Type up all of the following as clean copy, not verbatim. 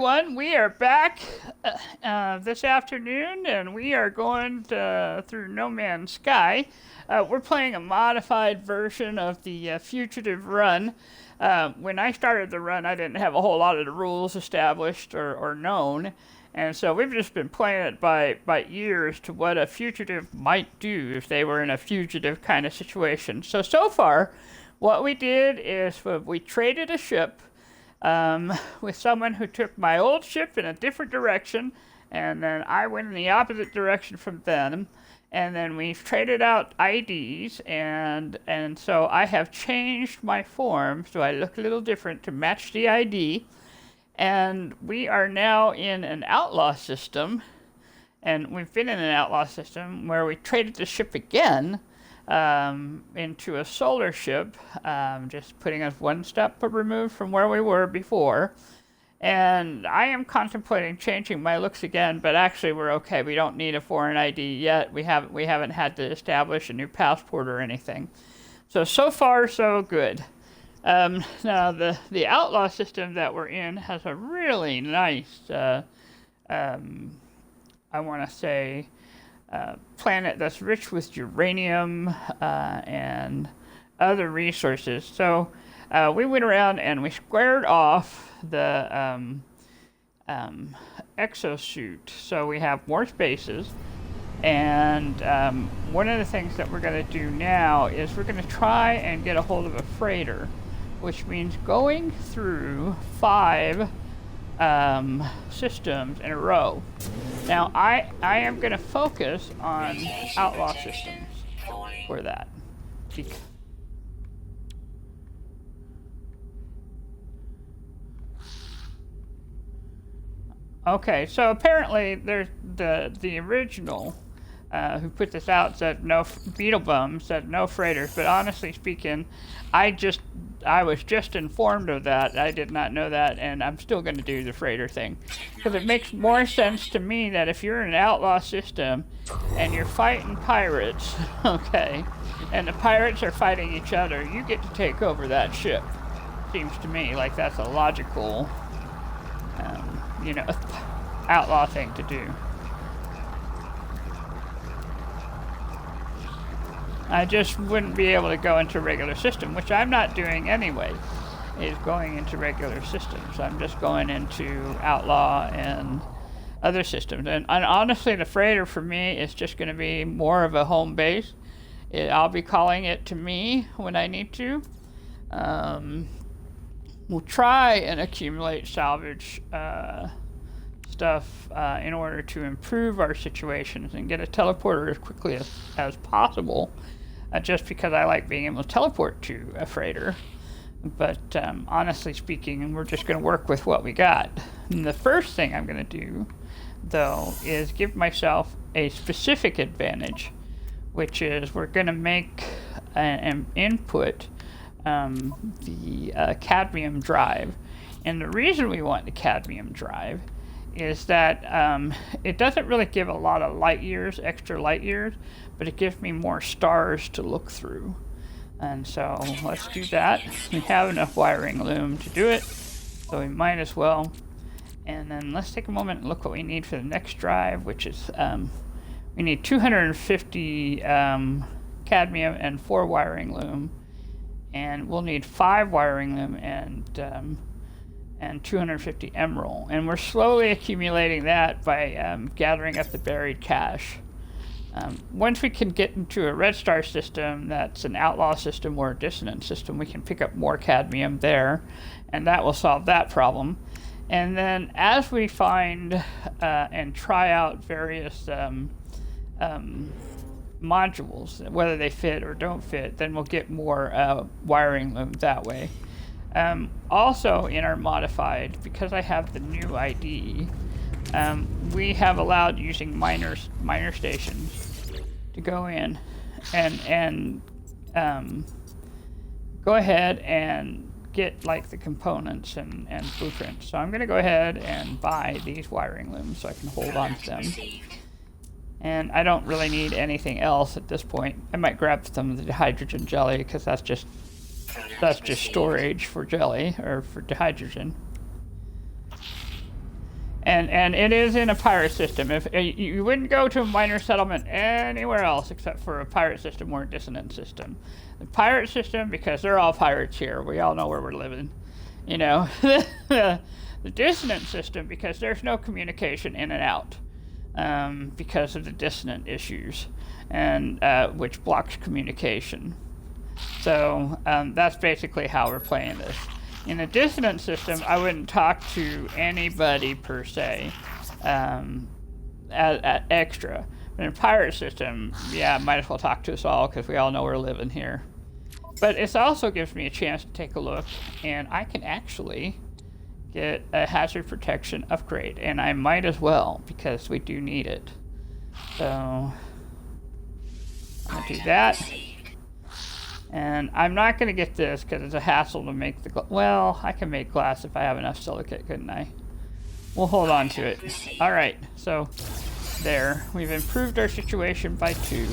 We are back this afternoon, and we are going through No Man's Sky. We're playing a modified version of the fugitive run. When I started the run, I didn't have a whole lot of the rules established or known, and so we've just been playing it by ears to what a fugitive might do if they were in a fugitive kind of situation. So far, what we did is we traded a ship with someone who took my old ship in a different direction, and then I went in the opposite direction from them, and then we've traded out IDs, and so I have changed my form so I look a little different to match the ID, and we are now in an outlaw system, and we've been in an outlaw system where we traded the ship again into a solar ship, just putting us one step removed from where we were before. And I am contemplating changing my looks again, but actually we're okay. We don't need a foreign ID yet. We haven't had to establish a new passport or anything. So far so good. Now the outlaw system that we're in has a really nice, I want to say, planet that's rich with uranium and other resources. So we went around and we squared off the exosuit, so we have more spaces. And one of the things that we're going to do now is we're going to try and get a hold of a freighter, which means going through 5 systems in a row. Now, I am going to focus on outlaw systems for that. Okay, so apparently there's the original who put this out said no Beetlebum said no freighters, but honestly speaking, I was just informed of that. I did not know that, and I'm still going to do the freighter thing because it makes more sense to me that if you're in an outlaw system and you're fighting pirates, okay, and the pirates are fighting each other, you get to take over that ship. Seems to me like that's a logical, outlaw thing to do. I just wouldn't be able to go into a regular system, which I'm not doing anyway, is going into regular systems. I'm just going into outlaw and other systems. And honestly, the freighter for me is just going to be more of a home base. I'll be calling it to me when I need to. We'll try and accumulate salvage stuff in order to improve our situations and get a teleporter as quickly as possible. Just because I like being able to teleport to a freighter. But honestly speaking, we're just going to work with what we got. And the first thing I'm going to do, though, is give myself a specific advantage, which is we're going to make an input the cadmium drive. And the reason we want the cadmium drive is that it doesn't really give a lot of light years, extra light years, but it gives me more stars to look through. And so let's do that. We have enough wiring loom to do it, so we might as well. And then let's take a moment and look what we need for the next drive, which is we need 250 cadmium and 4 wiring loom. And we'll need 5 wiring loom and 250 emerald. And we're slowly accumulating that by gathering up the buried cache. Once we can get into a red star system that's an outlaw system or a dissonant system, we can pick up more cadmium there, and that will solve that problem. And then as we find and try out various modules, whether they fit or don't fit, then we'll get more wiring loom that way. Also in our modified, because I have the new ID, we have allowed using miner stations to go in and go ahead and get like the components and blueprints. So I'm going to go ahead and buy these wiring looms so I can hold on to them. And I don't really need anything else at this point. I might grab some of the hydrogen jelly because that's just storage for jelly or for hydrogen. And it is in a pirate system. If you wouldn't go to a minor settlement anywhere else except for a pirate system or a dissonant system. The pirate system, because they're all pirates here. We all know where we're living. You know, the dissonant system, because there's no communication in and out because of the dissonant issues, and which blocks communication. So that's basically how we're playing this. In a dissonant system, I wouldn't talk to anybody per se at extra. But in a pirate system, yeah, might as well talk to us all because we all know we're living here. But it also gives me a chance to take a look, and I can actually get a hazard protection upgrade, and I might as well because we do need it. So I'm gonna do that. And I'm not going to get this because it's a hassle to make the well, I can make glass if I have enough silicate, couldn't I? We'll hold on to it. Alright, so there. We've improved our situation by 2.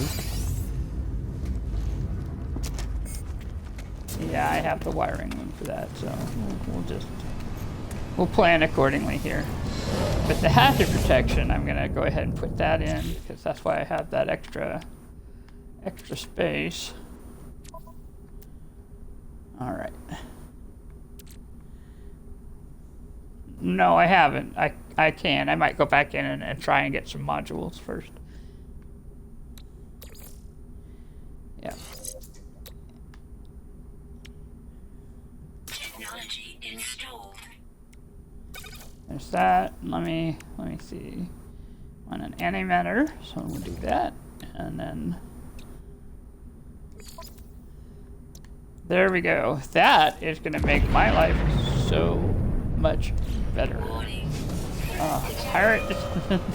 Yeah, I have the wiring room for that, so we'll plan accordingly here. But the hazard protection, I'm going to go ahead and put that in because that's why I have that extra space. All right. No, I haven't. I can. I might go back in and try and get some modules first. Yeah. Technology installed. There's that. Let me see. On an emitter, so we'll do that, and then. There we go. That is going to make my life so much better. Pirate.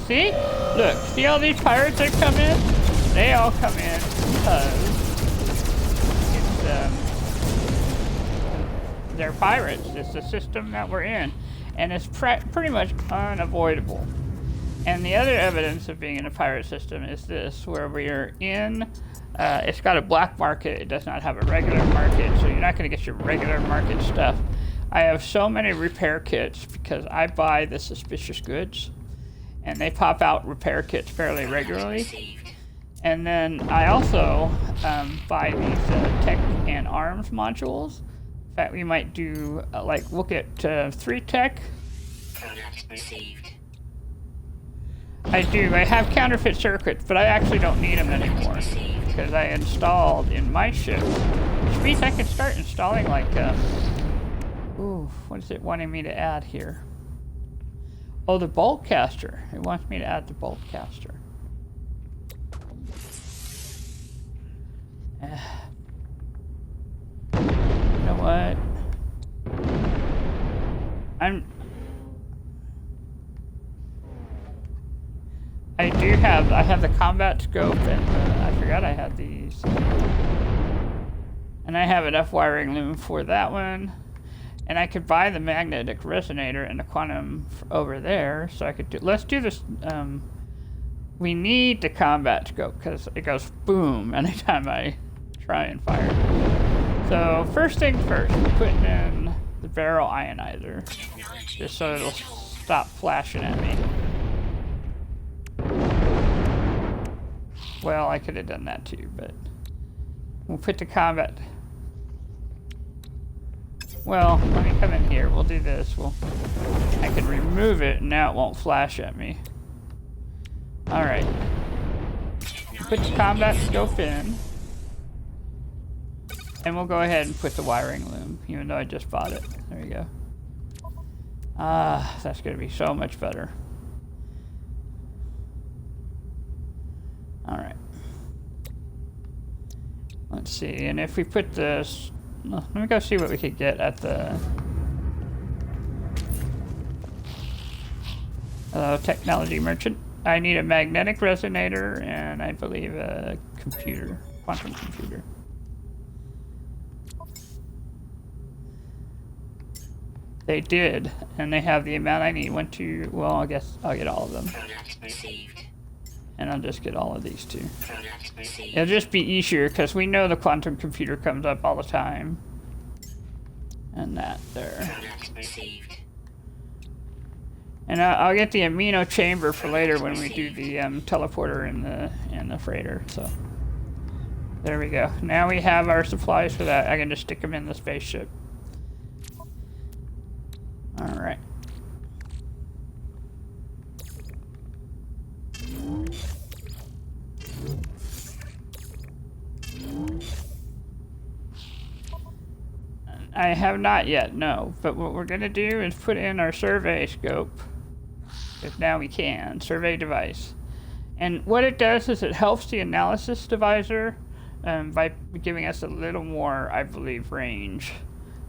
See? Look, see all these pirates that come in? They all come in because they're pirates. It's the system that we're in. And it's pretty much unavoidable. And the other evidence of being in a pirate system is this, where we are in... it's got a black market. It does not have a regular market, so you're not going to get your regular market stuff. I have so many repair kits because I buy the suspicious goods, and they pop out repair kits fairly regularly. And then I also buy these tech and arms modules. In fact, we might do, we'll get 3 tech. I do. I have counterfeit circuits, but I actually don't need them anymore because I installed in my ship, which means I can start installing what is it wanting me to add here? Oh, the bolt caster. It wants me to add the bolt caster. You know what? I have the combat scope, and I forgot I had these. And I have enough wiring loom for that one. And I could buy the magnetic resonator and the quantum over there, so I could do, let's do this, we need the combat scope, because it goes boom anytime I try and fire. So, first thing first, we're putting in the barrel ionizer, just so it'll stop flashing at me. Well, I could have done that too, but we'll put the combat. Well, let me come in here. We'll do this. I can remove it, and now it won't flash at me. Alright. Put the combat scope in. And we'll go ahead and put the wiring loom, even though I just bought it. There you go. Ah, that's going to be so much better. Alright. Let's see, and if we put this... Let me go see what we could get at the... technology merchant. I need a magnetic resonator and I believe a computer, quantum computer. They did, and they have the amount I need. Well, I guess I'll get all of them. And I'll just get all of these too. It'll just be easier because we know the quantum computer comes up all the time. And that there. And I'll get the amino chamber for later when we do the teleporter in the freighter. So there we go. Now we have our supplies for that. I can just stick them in the spaceship. All right. I have not yet, no. But what we're going to do is put in our survey scope. If now we can. Survey device. And what it does is it helps the analysis divisor by giving us a little more, I believe, range.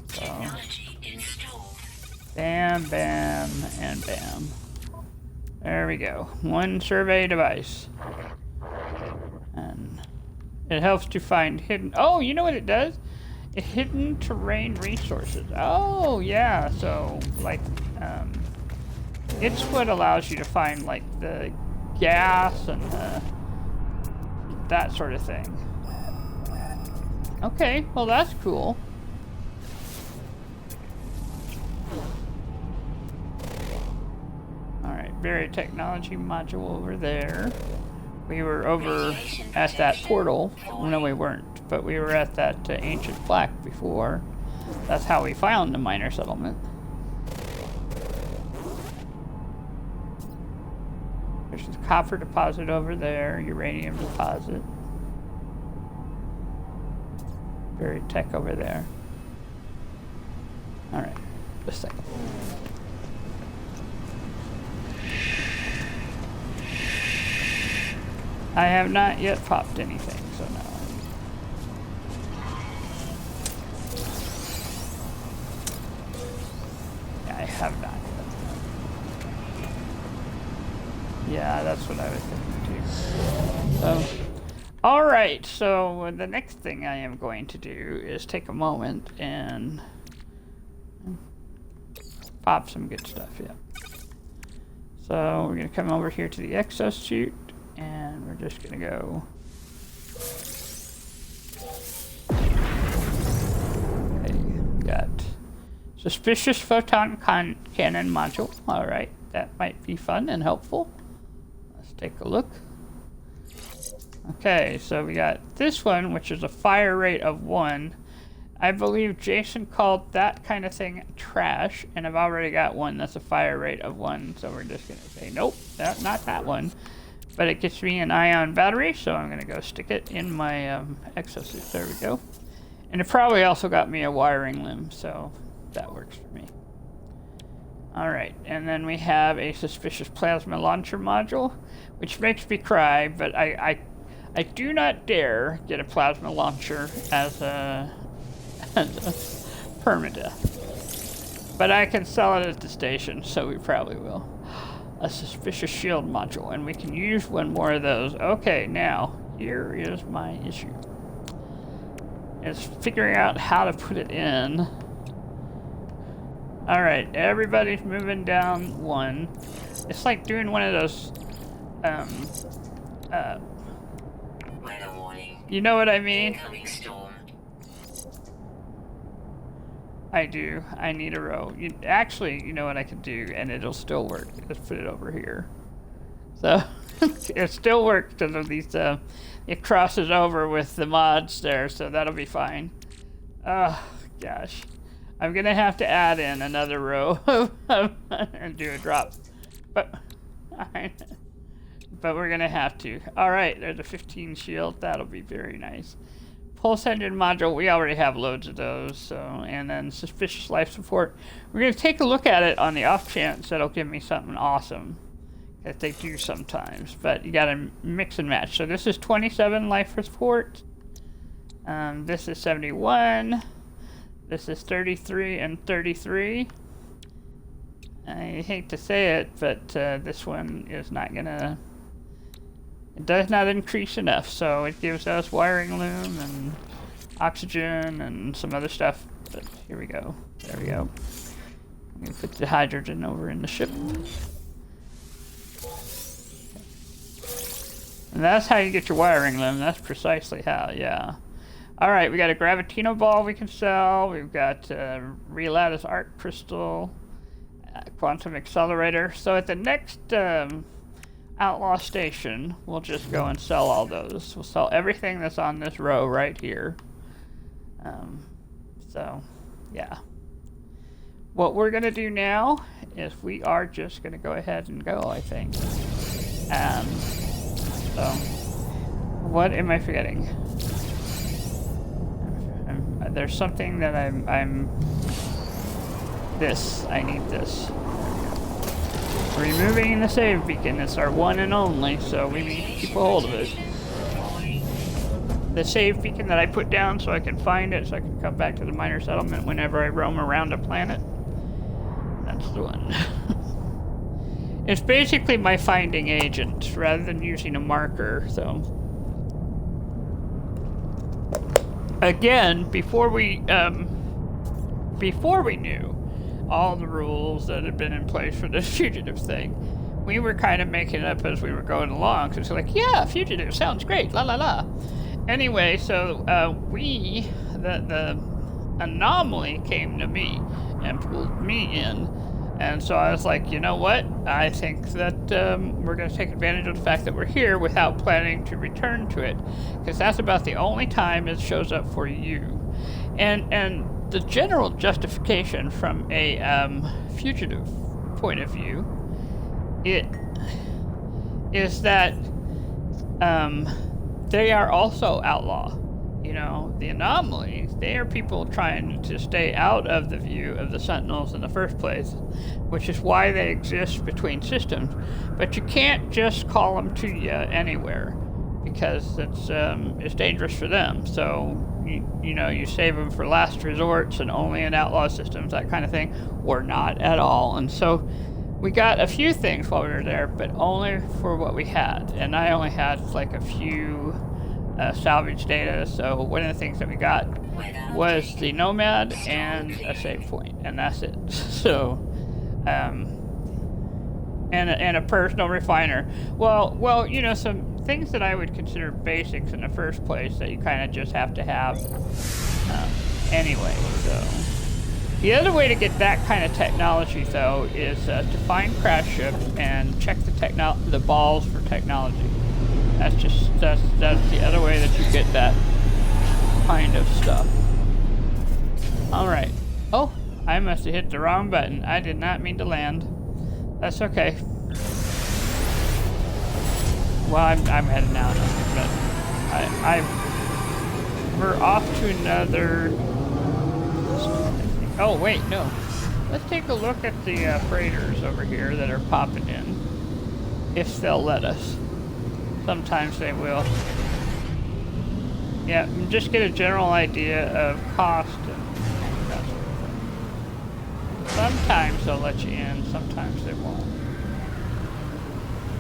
So, bam, bam, and bam. There we go. One survey device. And it helps to find hidden... Oh, you know what it does? Hidden terrain resources. Oh, yeah. So, like, it's what allows you to find, like, the gas and that sort of thing. Okay, well, that's cool. Alright, buried technology module over there. We were over at that portal. Well, no, we weren't. But we were at that ancient plaque before. That's how we found the miner settlement. There's a copper deposit over there, uranium deposit. Buried tech over there. Alright, just a second. I have not yet popped anything, so no. I have not yet. Yeah, that's what I was thinking too. Alright, so the next thing I am going to do is take a moment and pop some good stuff, yeah. So we're going to come over here to the exosuit, and we're just going to go... Okay, got suspicious photon cannon module. Alright, that might be fun and helpful. Let's take a look. Okay, so we got this one, which is a fire rate of 1. I believe Jason called that kind of thing trash, and I've already got one that's a fire rate of 1, so we're just going to say, nope, not that one. But it gets me an ion battery, so I'm going to go stick it in my exosuit. There we go. And it probably also got me a wiring limb, so that works for me. Alright, and then we have a suspicious plasma launcher module, which makes me cry, but I do not dare get a plasma launcher as a permadeath. But I can sell it at the station, so we probably will. A suspicious shield module, and we can use one more of those. Okay, now, here is my issue. It's figuring out how to put it in. Alright, everybody's moving down 1. It's like doing one of those, you know what I mean? I do. I need a row. Actually, you know what I can do, and it'll still work. Let's put it over here. So, it still works because of these, it crosses over with the mods there, so that'll be fine. Oh, gosh. I'm going to have to add in another row and do a drop. But we're going to have to. Alright, there's a 15 shield. That'll be very nice. Pulse engine module, we already have loads of those. So, and then suspicious life support. We're going to take a look at it on the off chance that'll give me something awesome. That they do sometimes. But you got to mix and match. So this is 27 life support. This is 71. This is 33 and 33. I hate to say it, but this one is not gonna... It does not increase enough, so it gives us wiring loom and oxygen and some other stuff. But here we go. There we go. I'm gonna put the hydrogen over in the ship. And that's how you get your wiring loom. That's precisely how, yeah. Alright, we got a Gravitino ball we can sell. We've got Relattice Arc Crystal. Quantum accelerator. So at the next outlaw station, we'll just go and sell all those. We'll sell everything that's on this row right here. So, yeah. What we're going to do now is we are just going to go ahead and go, I think. So, what am I forgetting? There's something that I'm this. I need this. Removing the save beacon. It's our one and only, so we need to keep a hold of it. The save beacon that I put down so I can find it, so I can come back to the miner settlement whenever I roam around a planet. That's the one. It's basically my finding agent, rather than using a marker, so... Again, before we knew all the rules that had been in place for this fugitive thing, we were kind of making it up as we were going along. So it's like, yeah, fugitive sounds great, la la la. Anyway, so the anomaly came to me and pulled me in. And so I was like, you know what? I think that we're going to take advantage of the fact that we're here without planning to return to it. Because that's about the only time it shows up for you. And the general justification from a fugitive point of view, it is that they are also outlaw. You know, the anomalies, they are people trying to stay out of the view of the Sentinels in the first place, which is why they exist between systems. But you can't just call them to you anywhere, because it's dangerous for them. So, you know, you save them for last resorts and only in outlaw systems, that kind of thing, or not at all. And so we got a few things while we were there, but only for what we had. And I only had like a few salvage data, so one of the things that we got was the Nomad and a save point, and that's it. So, and a personal refiner. Well, you know, some things that I would consider basics in the first place that you kind of just have to have anyway. So, the other way to get that kind of technology, though, is to find crash ships and check the balls for technology. That's the other way that you get that kind of stuff. Alright. Oh, I must have hit the wrong button. I did not mean to land. That's okay. Well, I'm heading out, but we're off to another... Oh, wait, no. Let's take a look at the freighters over here that are popping in. If they'll let us. Sometimes they will. Yeah, just get a general idea of cost and that sort of thing. Sometimes they'll let you in, sometimes they won't.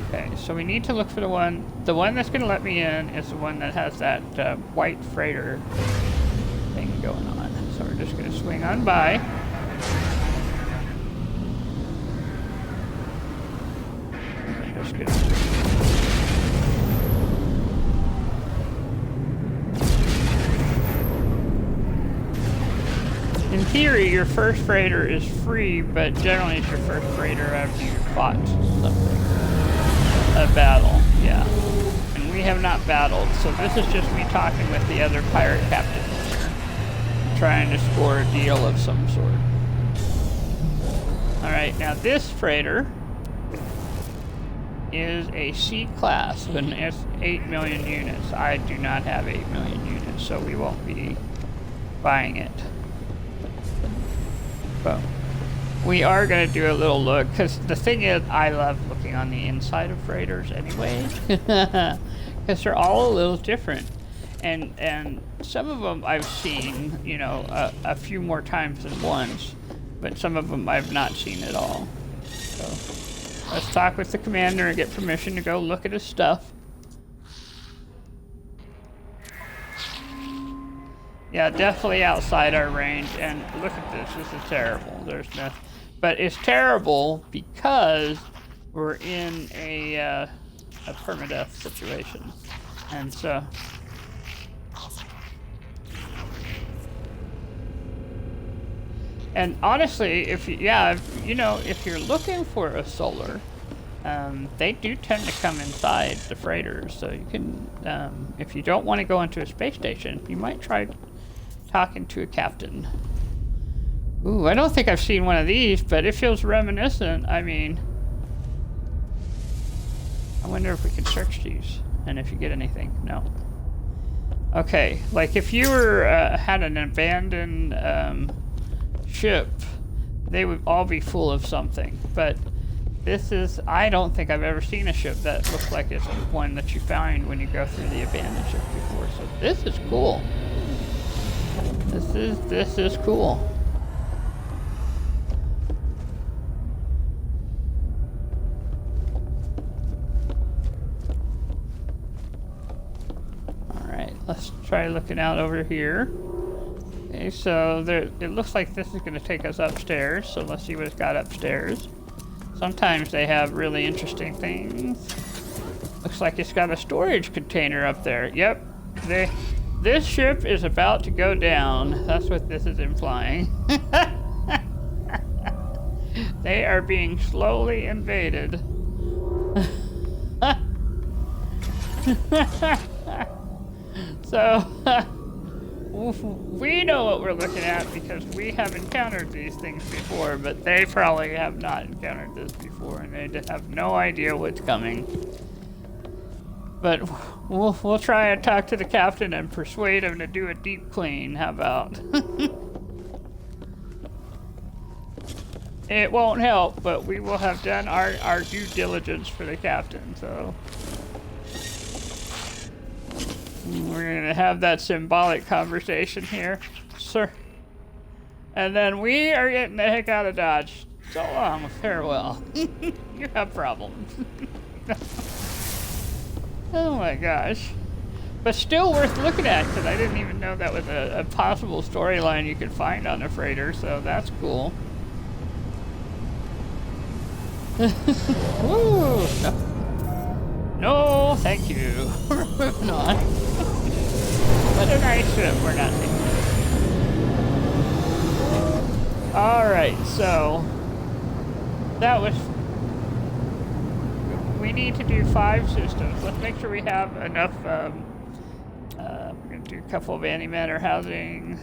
Okay, so we need to look for the one that's going to let me in is the one that has that white freighter thing going on. So we're just going to swing on by. I'm just going to... In theory, your first freighter is free, but generally it's your first freighter after you fought something. A battle, yeah. And we have not battled, so this is just me talking with the other pirate captains here, trying to score a deal of some sort. Alright, now this freighter is a C-class, and it's 8 million units. I do not have 8 million units, so we won't be buying it. But we are going to do a little look, because the thing is, I love looking on the inside of freighters anyway, because they're all a little different. And some of them I've seen, you know, a few more times than once, but some of them I've not seen at all. So let's talk with the commander and get permission to go look at his stuff. Yeah, definitely outside our range, and look at this, this is terrible. There's no, but it's terrible because we're in a permadeath situation, and so And honestly, if you, yeah, if, you know, if you're looking for a solar, they do tend to come inside the freighters. So you can, if you don't want to go into a space station, you might try talking to a captain. Ooh, I don't think I've seen one of these, but it feels reminiscent. I mean, I wonder if we can search these and if you get anything. No. Okay, like if you were had an abandoned ship, they would all be full of something. But this is, I don't think I've ever seen a ship that looks like it's one that you find when you go through the abandoned ship before. So this is cool. This is cool. Let's try looking out over here. Okay, so there, it looks like this is going to take us upstairs, so let's see what it's got upstairs. Sometimes they have really interesting things. Looks like it's got a storage container up there. Yep, this ship is about to go down. That's what this is implying. They are being slowly invaded. So, we know what we're looking at because we have encountered these things before, but they probably have not encountered this before, and they have no idea what's coming. But we'll try and talk to the captain and persuade him to do a deep clean. How about? It won't help, but we will have done our due diligence for the captain, so... We're gonna have that symbolic conversation here, sir. And then we are getting the heck out of Dodge. So long, farewell. You have problems. Oh my gosh. But still worth looking at, because I didn't even know that was a possible storyline you could find on a freighter, so that's cool. Woo! No. No, thank you. We're moving on. What a nice ship we're not taking. Alright, so that was... We need to do 5 systems. Let's make sure we have enough. We're going to do a couple of antimatter housing.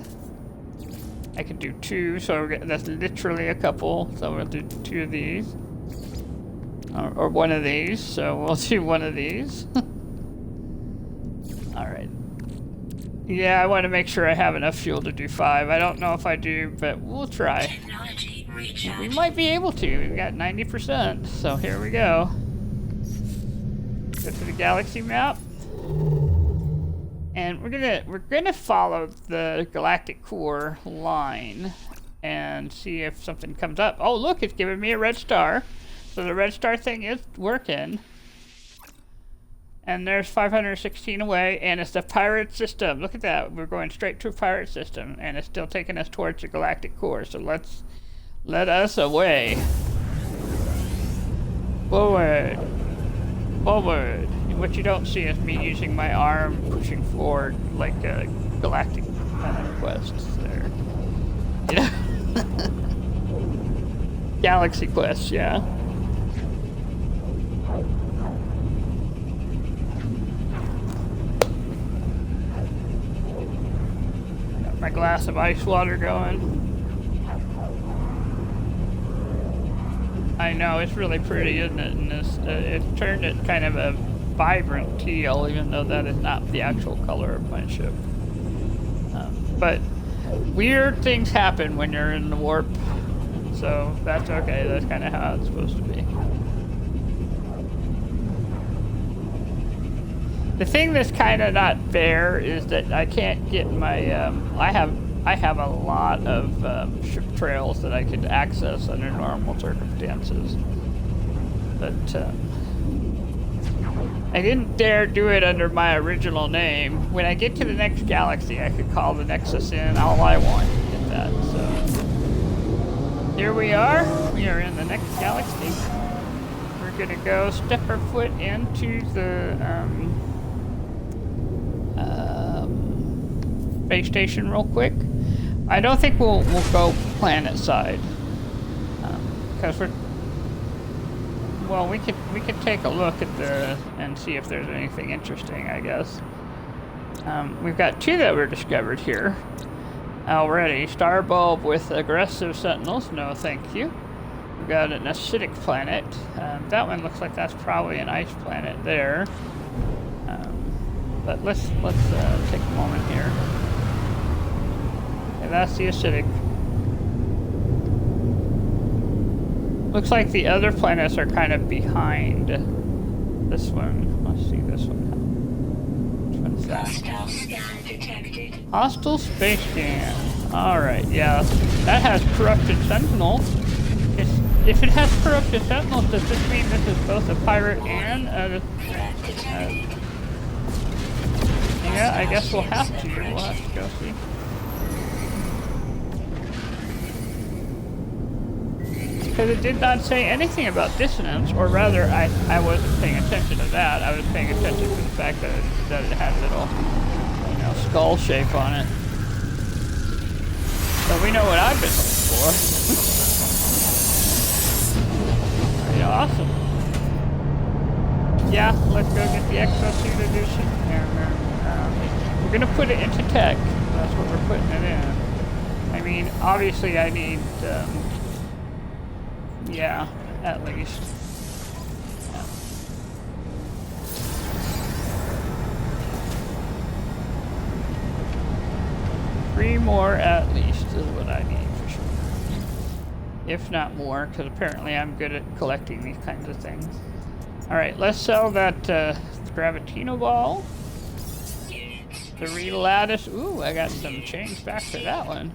I can do 2, so that's literally a couple. So we'll do 2 of these. Or one of these, so we'll do one of these. Alright. Yeah, I want to make sure I have enough fuel to do 5. I don't know if I do, but we'll try. We might be able to. We've got 90%, so here we go. Go to the galaxy map. And we're gonna follow the galactic core line and see if something comes up. Oh look, it's giving me a red star. So the red star thing is working. And there's 516 away, and it's the pirate system. Look at that. We're going straight to a pirate system, and it's still taking us towards the galactic core. So let us away. Forward. Forward. What you don't see is me using my arm pushing forward like a galactic quest there. Yeah. Galaxy quest, yeah. Got my glass of ice water going. I know, it's really pretty, isn't it? And it's turned it kind of a vibrant teal, even though that is not the actual color of my ship. But weird things happen when you're in the warp, so that's okay. That's kind of how it's supposed to be. The thing that's kind of not fair is that I can't get my. I have a lot of ship trails that I could access under normal circumstances, but I didn't dare do it under my original name. When I get to the next galaxy, I could call the Nexus in all I want to get that. So here we are. We are in the next galaxy. We're gonna go step our foot into the space station real quick. I don't think we'll go planet side. Because well, we could take a look at and see if there's anything interesting, I guess. We've got 2 that were discovered here already. Star bulb with aggressive sentinels, no thank you. We've got an acidic planet. That one looks like that's probably an ice planet there. But let's take a moment here. Okay, that's the acidic. Looks like the other planets are kind of behind this one. Let's see this one. Which one is that? Hostile space scan. Alright, yeah. That has corrupted sentinel. If it has corrupted sentinels, does this mean this is both a pirate and yeah, I guess we'll have to. We'll have to go see. Because it did not say anything about dissonance, or rather, I wasn't paying attention to that. I was paying attention to the fact that it had a little, skull shape on it. So we know what I've been looking for. Pretty awesome. Yeah, let's go get the exosuit edition, and we're gonna put it into tech. That's what we're putting it in. I mean, obviously, I need. Yeah, at least. Yeah. 3 more at least is what I need for sure. If not more, because apparently I'm good at collecting these kinds of things. Alright, let's sell that Gravitino ball. The Relattice. Ooh, I got some change back for that one.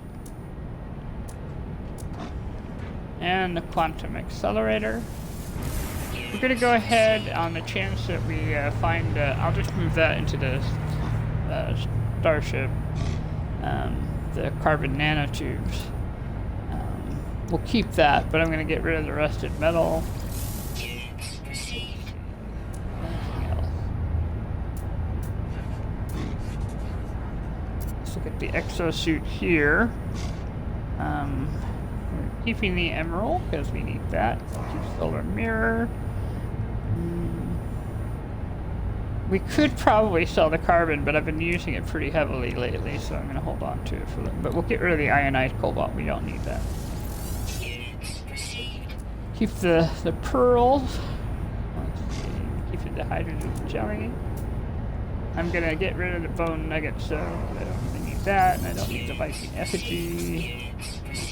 And the quantum accelerator. We're gonna go ahead on the chance that we find. I'll just move that into the starship. The carbon nanotubes. We'll keep that, but I'm gonna get rid of the rusted metal. Anything else? Let's look at the exosuit here. Keeping the emerald because we need that. Keep solar mirror. We could probably sell the carbon, but I've been using it pretty heavily lately, so I'm going to hold on to it for them. But we'll get rid of the ionized cobalt. We don't need that. Keep the pearls. Let's see. Keep the hydrogen jelly. I'm going to get rid of the bone nuggets, so I don't really need that, and I don't need the Viking effigy.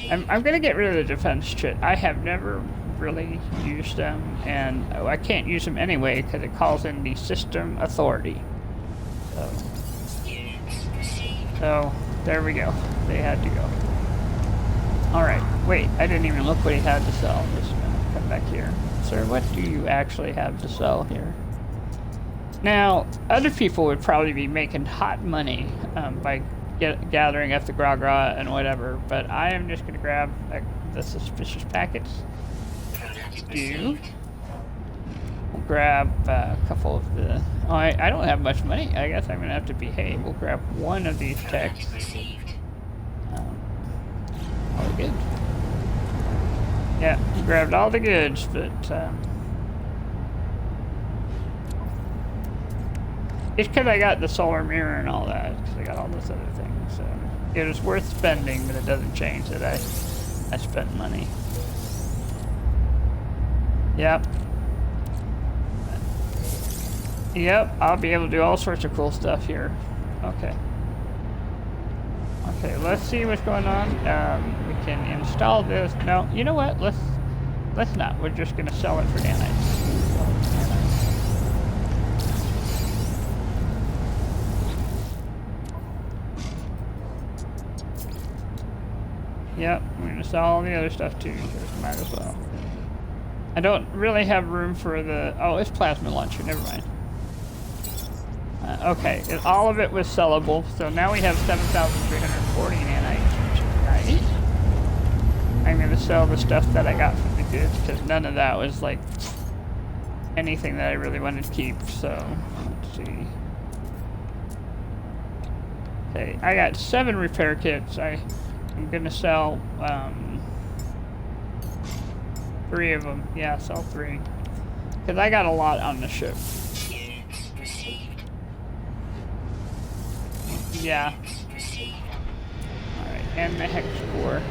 I'm gonna get rid of the defense chit. I have never really used them, and I can't use them anyway because it calls in the system authority. So there we go. They had to go. Alright, wait, I didn't even look what he had to sell. Just gonna come back here. Sir, what do you actually have to sell here? Now, other people would probably be making hot money by gathering up the gra and whatever, but I am just going to grab the suspicious packets. We'll grab a couple of the... Oh, I don't have much money. I guess I'm going to have to behave. We'll grab one of these techs. All the goods. Yeah, grabbed all the goods, but... it's because I got the solar mirror and all that, because I got all those other things. So it was worth spending, but it doesn't change that I spent money. Yep. Yep, I'll be able to do all sorts of cool stuff here. Okay. Okay, let's see what's going on. We can install this. No, you know what? Let's not. We're just gonna sell it for nanites. Yep, we're gonna sell all the other stuff too, so might as well. I don't really have room for the... Oh, it's plasma launcher, never mind. Okay, all of it was sellable, so now we have 7,340 nanites, which is nice. I'm gonna sell the stuff that I got from the goods, because none of that was like anything that I really wanted to keep, so let's see. Okay, I got 7 repair kits. I'm gonna sell 3 of them. Yeah, sell 3. Because I got a lot on the ship. Yeah. Alright, and the hex core.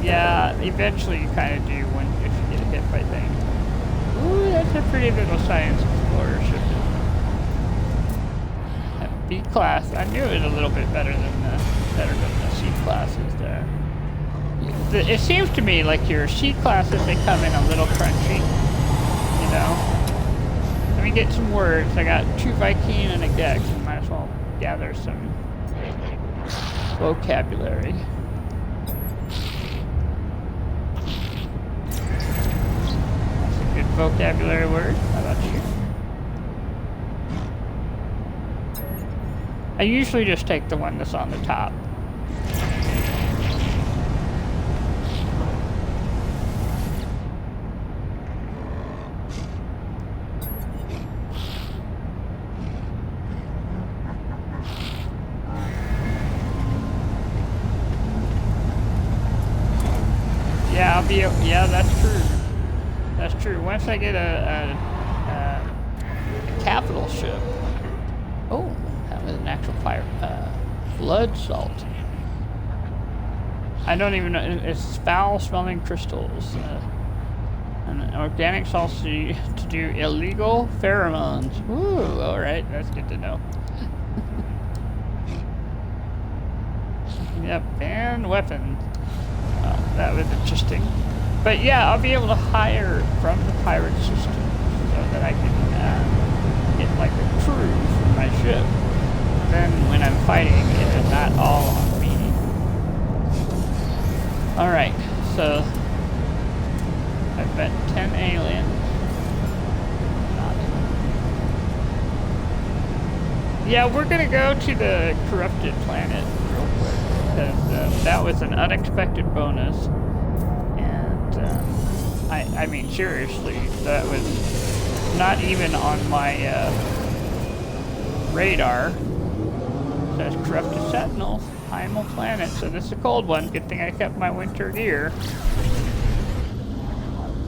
Yeah, eventually you kind of do if you get hit by things. Ooh, that's a pretty little science explorer ship. That B class, I knew it was a little bit better than the C classes there. It seems to me like your C classes, they come in a little crunchy, you know. Let me get some words. I got 2 Viking and a Gex, and might as well gather some vocabulary. Good vocabulary word. How about you? I usually just take the one that's on the top. Yeah, that's true. That's true. Once I get a capital ship. Oh, that was an actual fire. Blood salt. I don't even know. It's foul-smelling crystals. An organic salt to do illegal pheromones. Ooh, all right. That's good to know. Yep, and weapons. That was interesting. But yeah, I'll be able to hire from the pirate system so that I can get like a crew for my ship. Then when I'm fighting, it is not all on me. Alright, so I've met 10 aliens. Yeah, we're gonna go to the corrupted planet real quick. Because that was an unexpected bonus, and I mean seriously, that was not even on my radar. It says corrupted sentinel, primal planet, so this is a cold one. Good thing I kept my winter gear.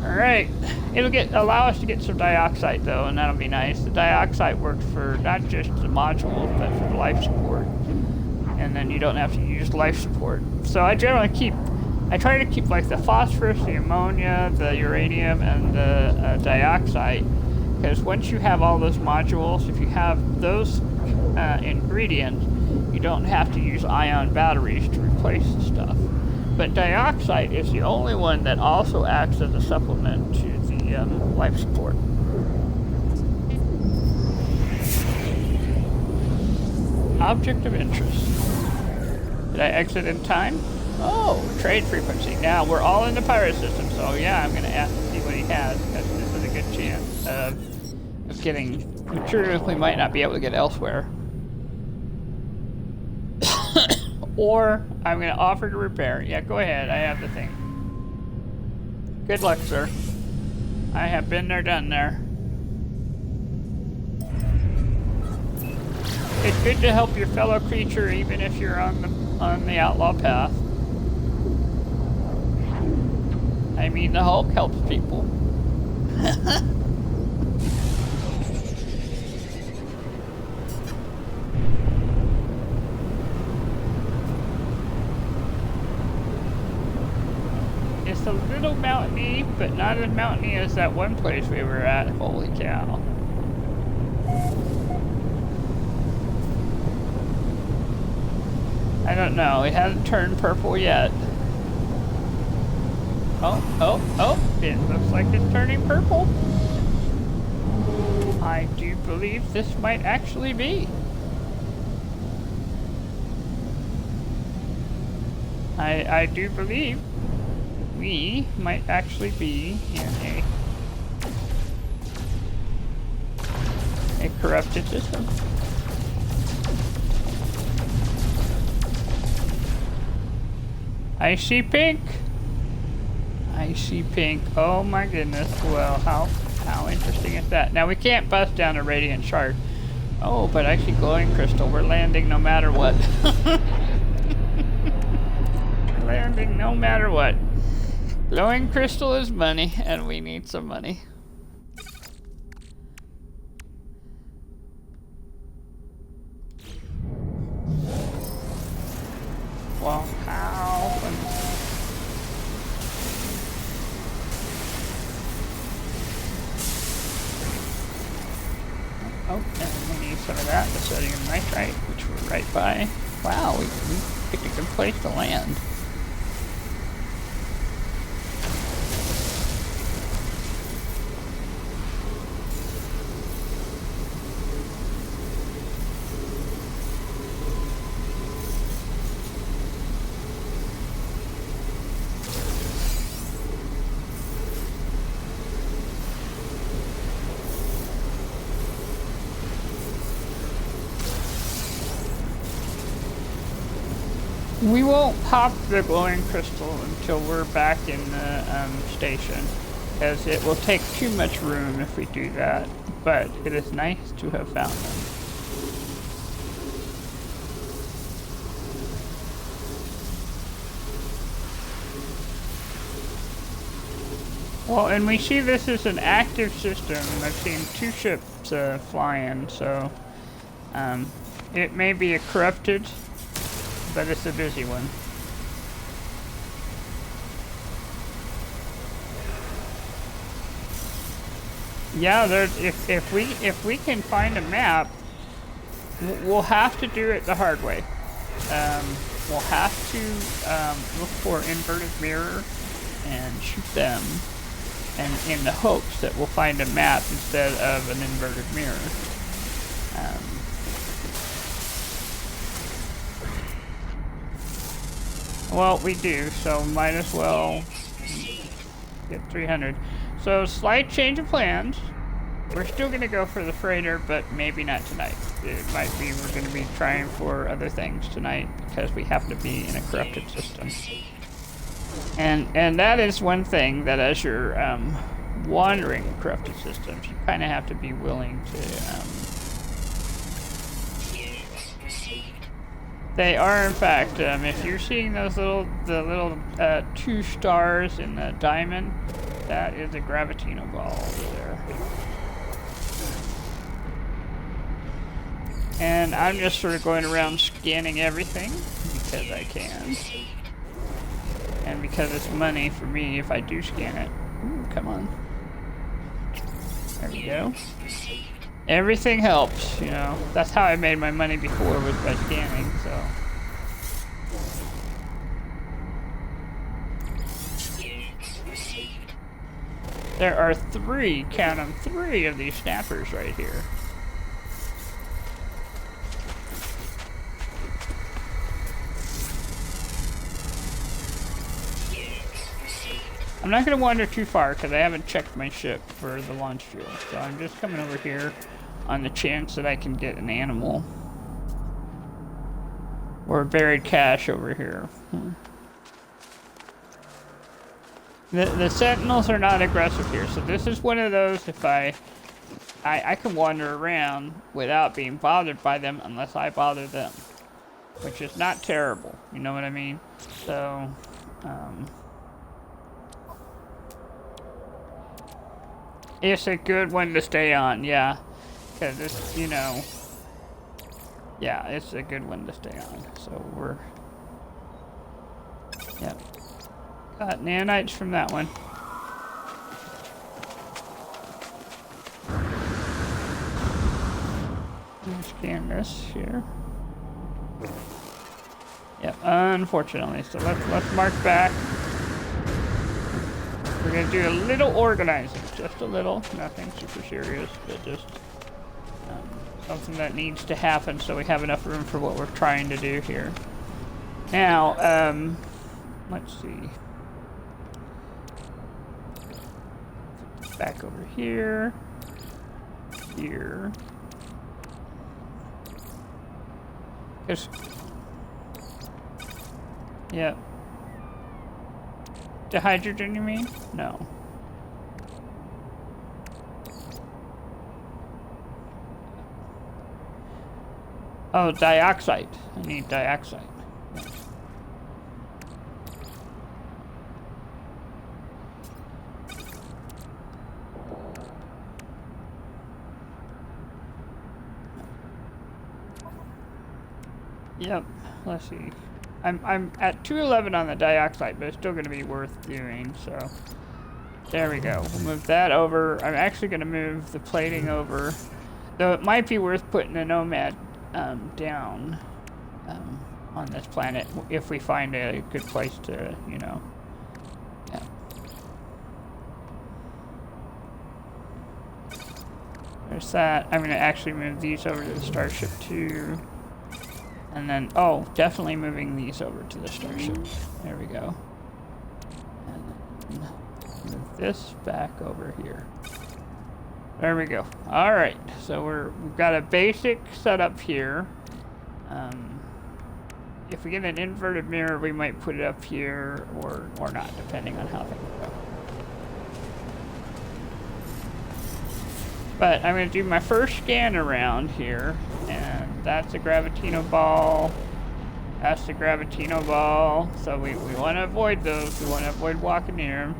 Alright, it'll allow us to get some dioxide though, and that'll be nice. The dioxide works for not just the modules, but for life support. And then you don't have to use life support. So I generally try to keep like the phosphorus, the ammonia, the uranium, and the dioxide. Because once you have all those modules, if you have those ingredients, you don't have to use ion batteries to replace the stuff. But dioxide is the only one that also acts as a supplement to the life support. Object of interest. Did I exit in time? Oh, trade frequency. Now we're all in the pirate system, so yeah, I'm going to ask to see what he has, because this is a good chance of getting materials we might not be able to get elsewhere. Or I'm going to offer to repair. Yeah, go ahead. I have the thing. Good luck, sir. I have been there, done there. It's good to help your fellow creature, even if you're on the outlaw path. I mean, the Hulk helps people. It's a little mountainy, but not as mountainy as that one place we were at. Holy cow. I don't know. It hasn't turned purple yet. Oh. It looks like it's turning purple. I do believe this might actually be. I do believe we might actually be in a corrupted system. I see pink. I see pink. Oh my goodness. Well, how interesting is that? Now we can't bust down a radiant shard. Oh, but I see glowing crystal. We're landing no matter what. We're landing no matter what. Glowing crystal is money, and we need some money. Well, how? Oh, and we need some of that, the sodium nitrite, which we're right by. Wow, we picked a good place to land. We won't pop the glowing crystal until we're back in the station, as it will take too much room if we do that, but it is nice to have found them. Well, and we see this is an active system. I've seen 2 ships flying, so it may be a corrupted, but it's a busy one. Yeah, if we can find a map, we'll have to do it the hard way. We'll have to look for inverted mirror and shoot them, and in the hopes that we'll find a map instead of an inverted mirror. Well, we do, so might as well get 300. So, slight change of plans. We're still going to go for the freighter, but maybe not tonight. It might be we're going to be trying for other things tonight because we happen to be in a corrupted system. And that is one thing that as you're wandering corrupted systems, you kind of have to be willing to... They are, in fact, if you're seeing those little 2 stars in the diamond, that is a gravitino ball over there. And I'm just sort of going around scanning everything because I can. And because it's money for me if I do scan it. Ooh, come on. There we go. Everything helps, you know. That's how I made my money before, was by scanning, so. There are 3, count them, 3 of these snappers right here. I'm not going to wander too far because I haven't checked my ship for the launch fuel. So I'm just coming over here on the chance that I can get an animal. Or buried cash over here. The sentinels are not aggressive here. So this is one of those if I can wander around without being bothered by them unless I bother them. Which is not terrible. You know what I mean? So... it's a good one to stay on, yeah. Because it's, you know... Yeah, it's a good one to stay on. So we're... Yep. Got nanites from that one. Scan this here. Yep, unfortunately. So let's march back. We're going to do a little organizing, just a little, nothing super serious, but just something that needs to happen so we have enough room for what we're trying to do here. Now, let's see. Back over here, here. Yep. The hydrogen, you mean? No. Oh, dioxide. I need dioxide. Yep. Let's see. I'm at 211 on the dioxide, but it's still going to be worth doing. So there we go. We'll move that over. I'm actually going to move the plating over, though it might be worth putting a nomad down on this planet if we find a good place to, you know. Yeah. There's that. I'm going to actually move these over to the starship too. And then, oh, definitely moving these over to the starship. There we go. And then move this back over here. There we go. All right, so we've got a basic setup here. If we get an inverted mirror, we might put it up here or not, depending on how things go. But I'm going to do my first scan around here, and that's a Gravitino ball. That's the Gravitino ball. So we want to avoid those. We want to avoid walking near them.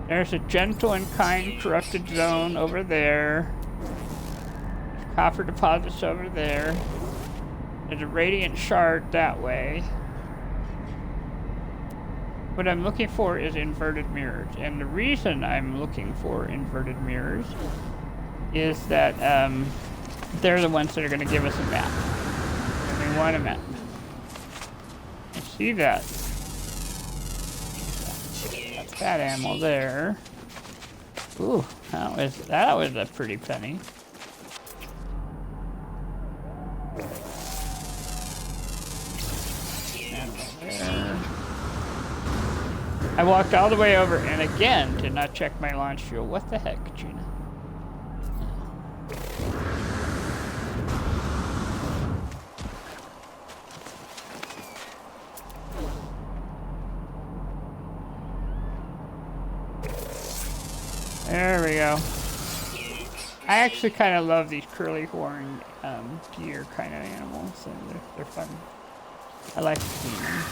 There's a gentle and kind corrupted zone over there. There's copper deposits over there. There's a radiant shard that way. What I'm looking for is inverted mirrors. And the reason I'm looking for inverted mirrors is that they're the ones that are going to give us a map. And we want a map. I see that. That's that ammo there. Ooh, that was a pretty penny. There. I walked all the way over and again did not check my launch fuel. What the heck, Gina? There we go. I actually kind of love these curly horn deer kind of animals, and they're fun. I like seeing them.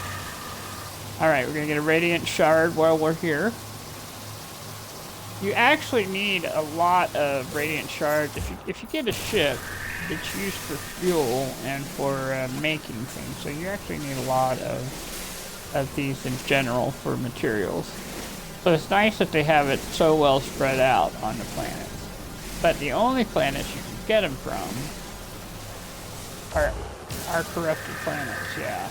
Alright, we're going to get a radiant shard while we're here. You actually need a lot of radiant shards. If you get a ship, it's used for fuel and for making things, so you actually need a lot of these in general for materials. So it's nice that they have it so well spread out on the planets. But the only planets you can get them from are corrupted planets, yeah.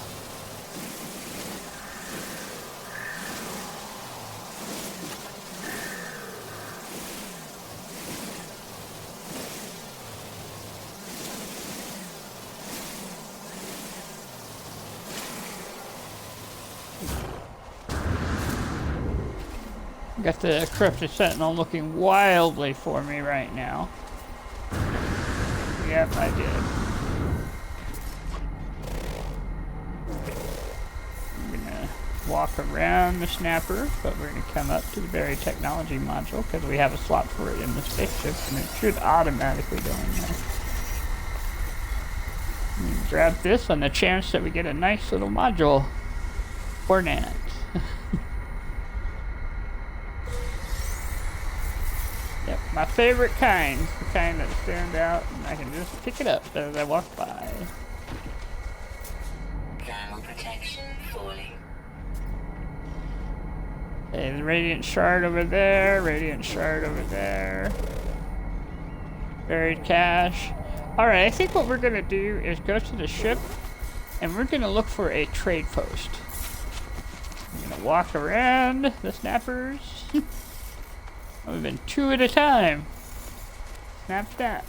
Got the Corrupted Sentinel looking wildly for me right now. Yep, I did. I'm gonna walk around the snapper, but we're gonna come up to the buried technology module because we have a slot for it in the spaceship, and it should automatically go in there. Grab this on the chance that we get a nice little module for nanites. Yep, my favorite kind, the kind that stands out and I can just pick it up as I walk by. Thermal protection falling. Okay, the radiant shard over there, radiant shard over there. Buried cache. Alright, I think what we're gonna do is go to the ship and we're gonna look for a trade post. I'm gonna walk around the snappers. We've been two at a time. Snap that.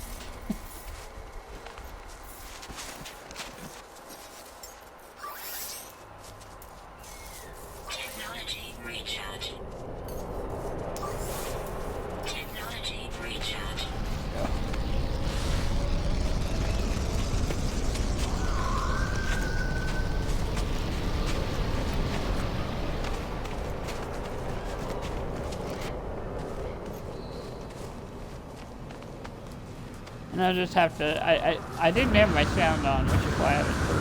Technology recharge. Technology recharge. And I just have to, I didn't have my sound on, which is why I was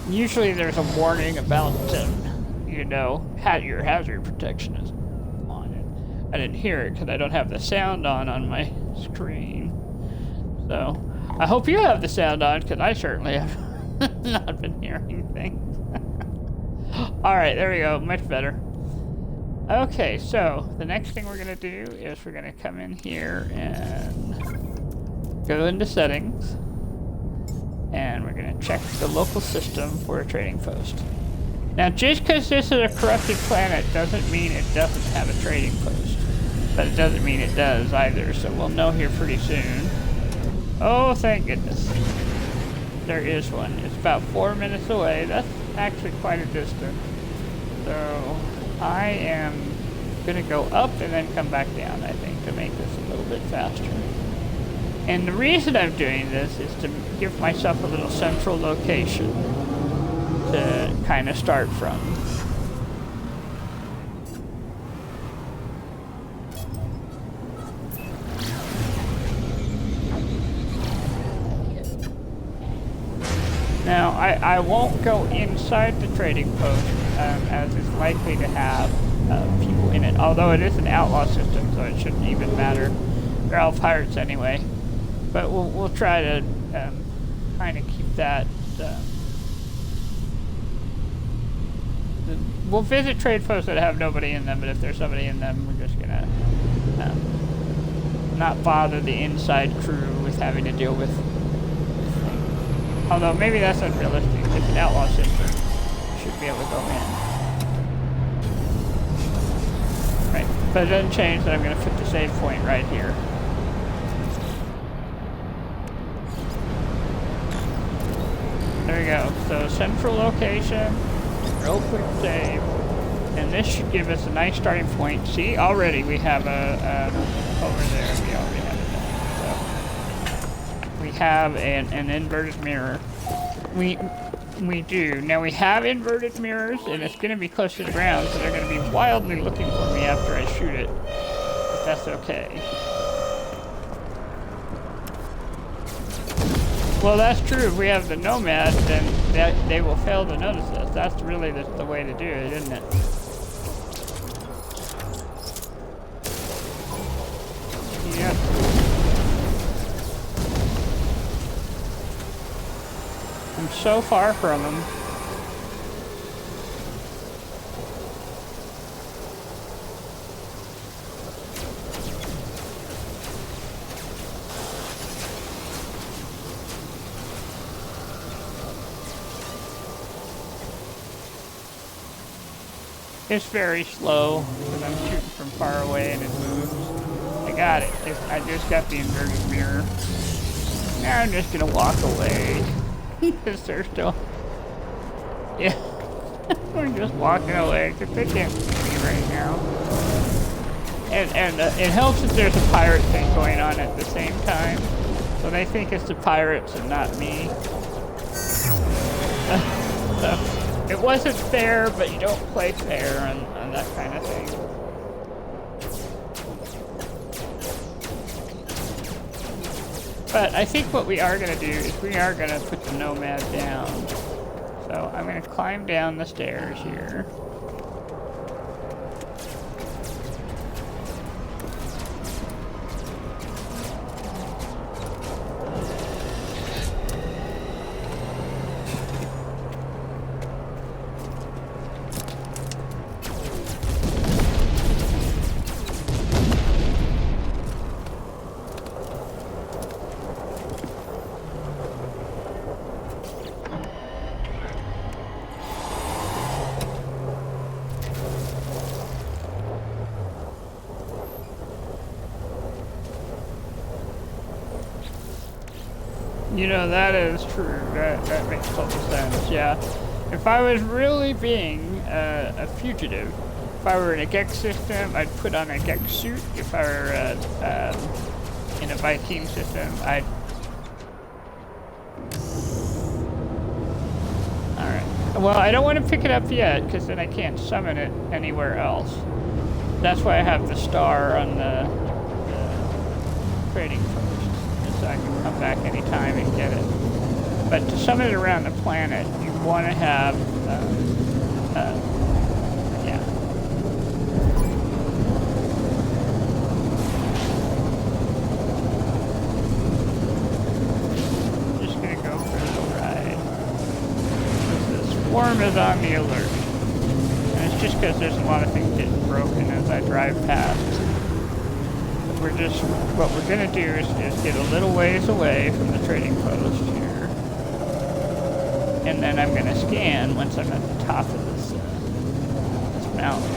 usually there's a warning about, you know, your hazard protection is on it. I didn't hear it because I don't have the sound on my screen. So, I hope you have the sound on because I certainly have not been hearing things. Alright, there we go, much better. Okay, so the next thing we're gonna do is we're gonna come in here and go into settings, and we're gonna check the local system for a trading post. Now, just because this is a corrupted planet doesn't mean it doesn't have a trading post, but it doesn't mean it does either. So we'll know here pretty soon. Oh, thank goodness, there is one. It's about 4 minutes away. That's actually quite a distance. So I am gonna go up and then come back down, I think, to make this a little bit faster. And the reason I'm doing this is to give myself a little central location to kind of start from. Now, I won't go inside the trading post, as it's likely to have people in it. Although it is an outlaw system, so it shouldn't even matter. They're all pirates anyway. But we'll try to kind of keep that. We'll visit trade posts that have nobody in them, but if there's somebody in them, we're just gonna not bother the inside crew with having to deal with. Although maybe that's unrealistic. It's an outlaw system. You should be able to go in. Right, but it doesn't change that I'm going to put the save point right here. There we go. So central location, real quick save, and this should give us a nice starting point. See, already we have a over there. We already have it. We have an inverted mirror. We do. Now we have inverted mirrors, and it's going to be close to the ground, so they're going to be wildly looking for me after I shoot it. But that's okay. Well, that's true. If we have the nomad, then they will fail to notice us. That's really the way to do it, isn't it? Yeah. I'm so far from him. It's very slow because I'm shooting from far away and it moves. I got it. I just got the inverted mirror. Now I'm just gonna walk away. Because they're still... Yeah. We're just walking away because they can't see me right now. And it helps that there's a pirate thing going on at the same time. So they think it's the pirates and not me. So it wasn't fair, but you don't play fair on that kind of thing. But I think what we are going to do is we are going to put the nomad down. So I'm going to climb down the stairs here. You know, that is true. That makes total sense, yeah. If I was really being a fugitive, if I were in a Gex system, I'd put on a Gex suit. If I were in a Viking system, I'd... Alright. Well, I don't want to pick it up yet, because then I can't summon it anywhere else. That's why I have the star on the trading post, so I can come back anytime and get it. But to summon it around the planet, you want to have, yeah. Just gonna go for a little ride. The swarm is on the alert. And it's just because there's a lot of things getting broken as I drive past. But what we're gonna do is just get a little ways away from the trading post here. And then I'm going to scan once I'm at the top of this mountain.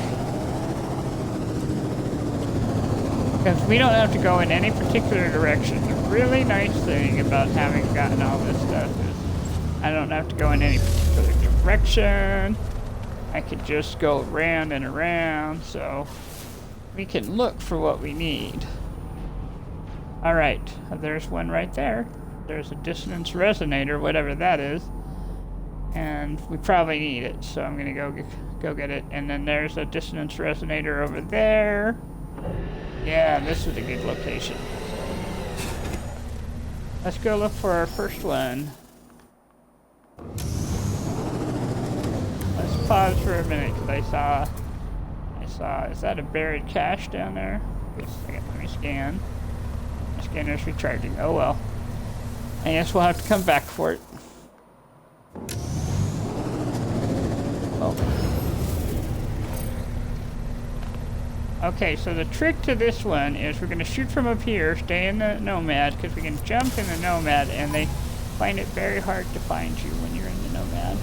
Because we don't have to go in any particular direction. The really nice thing about having gotten all this stuff is I don't have to go in any particular direction. I could just go around and around, so we can look for what we need. Alright, there's one right there. There's a dissonance resonator, whatever that is. And we probably need it, so I'm gonna go get it. And then there's a dissonance resonator over there. Yeah, this is a good location. Let's go look for our first one. Let's pause for a minute because I saw. Is that a buried cache down there? Wait a second, let me scan. My scanner's recharging. Oh well. I guess we'll have to come back for it. Oh. Okay, so the trick to this one is we're going to shoot from up here, stay in the Nomad, because we can jump in the Nomad, and they find it very hard to find you when you're in the Nomad.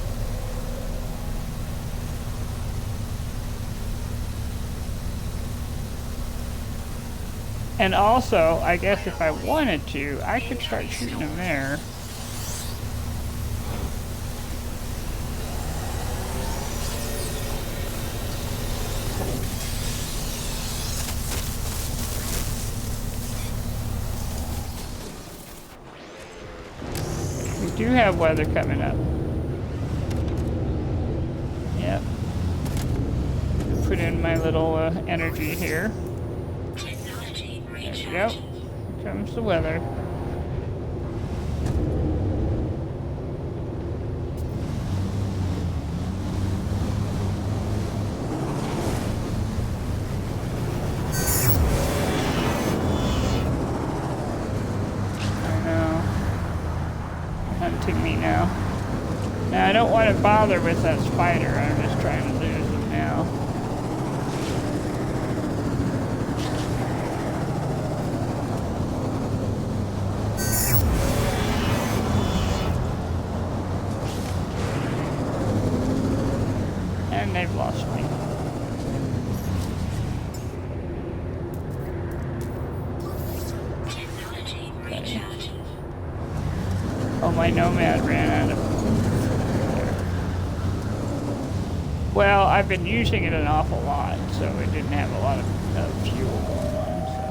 And also, I guess if I wanted to, I could start shooting them there. We do have weather coming up. Yep. Put in my little energy here. There we go. Here comes the weather. Hunting me now. Now I don't want to bother with that spider. I'm just trying to lose him now. And they've lost me. Technology recharging. Oh, my Nomad ran out of fuel. Well, I've been using it an awful lot, so it didn't have a lot of fuel going on, so.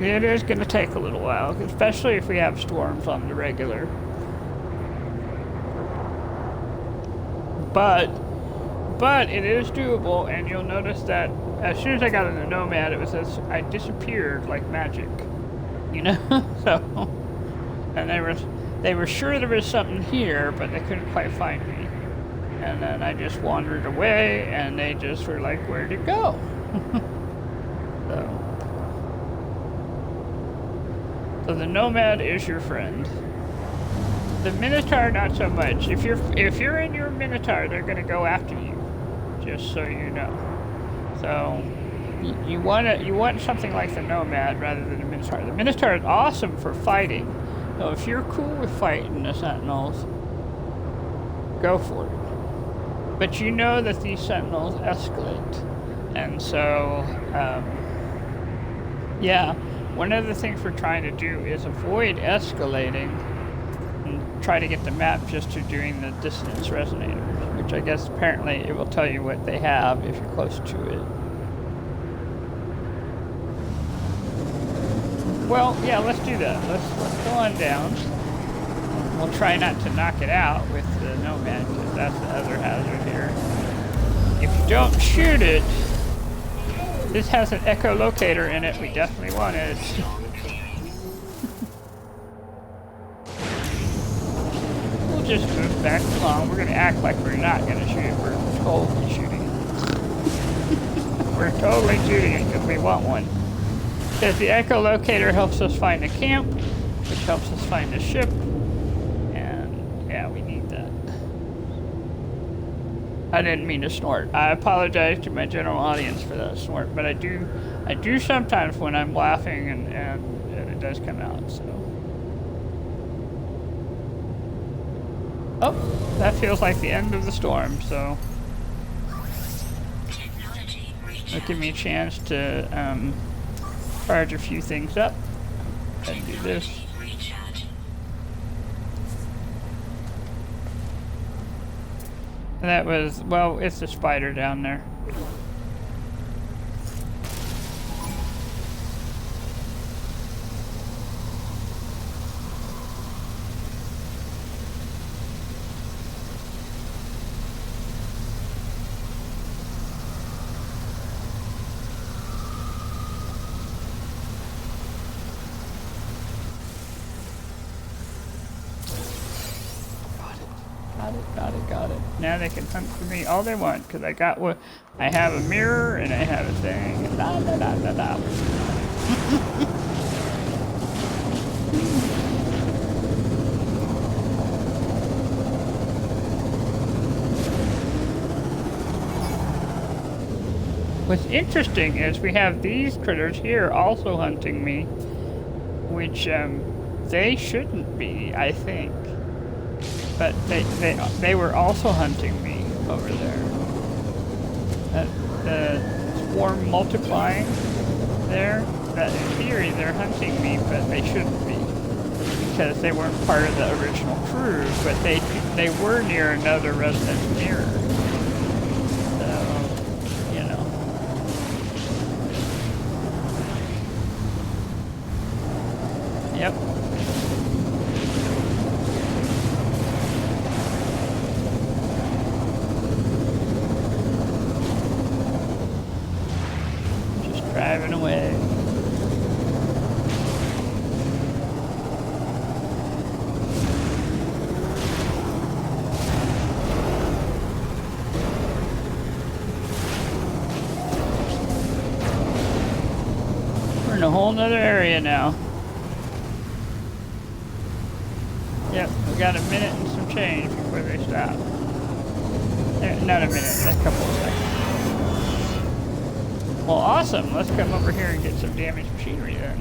It is going to take a little while, especially if we have storms on the regular. But it is doable, and you'll notice that as soon as I got in the Nomad, it was as I disappeared like magic, you know. So, and they were sure there was something here, but they couldn't quite find me. And then I just wandered away, and they just were like, "Where'd it go?" So the Nomad is your friend. The Minotaur, not so much. If you're in your Minotaur, they're going to go after you. Just so you know. So you want something like the Nomad rather than the Minotaur. The Minotaur is awesome for fighting. So if you're cool with fighting the Sentinels, go for it. But you know that these Sentinels escalate, and so yeah. One of the things we're trying to do is avoid escalating and try to get the map just to doing the dissonance resonators, which I guess apparently it will tell you what they have if you're close to it. Well, yeah, let's do that. Let's go on down. We'll try not to knock it out with the Nomad, because that's the other hazard here. If you don't shoot it, this has an echolocator in it. We definitely want it. We'll just move back along. We're going to act like we're not going to shoot it. We're totally shooting it. We're totally shooting it because we want one. Because the echolocator helps us find a camp, which helps us find a ship. And yeah, we need that. I didn't mean to snort. I apologize to my general audience for that snort, but I do sometimes when I'm laughing and it does come out, so. Oh, that feels like the end of the storm, so. It'll give me a chance to charge a few things up and do this. And that was, well, it's a spider down there. Got it. Now they can hunt for me all they want, because I got what I have a mirror and I have a thing. And da da da da da. What's interesting is we have these critters here also hunting me, which they shouldn't be, I think. But they were also hunting me over there. The swarm multiplying there, that in theory they're hunting me, but they shouldn't be. Because they weren't part of the original crew, but they were near another residence mirror. So, you know. Yep. Driving away. We're in a whole nother area now. Yep, we got a minute and some change before they stop. Not a minute, a couple of seconds. Well, awesome. Let's come over here and get some damaged machinery then.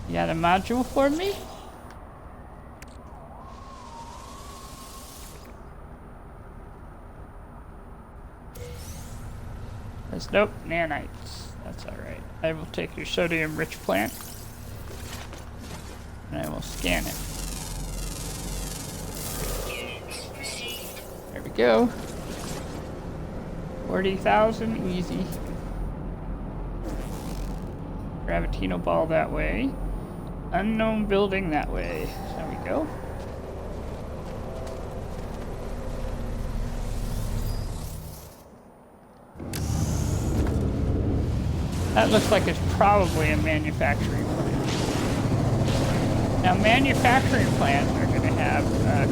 You got a module for me? That's nope, nanites. That's alright. I will take your sodium-rich plant and I will scan it. There we go. 40,000, easy. Gravitino ball that way. Unknown building that way. There we go. That looks like it's probably a manufacturing plant. Now, manufacturing plants are going to have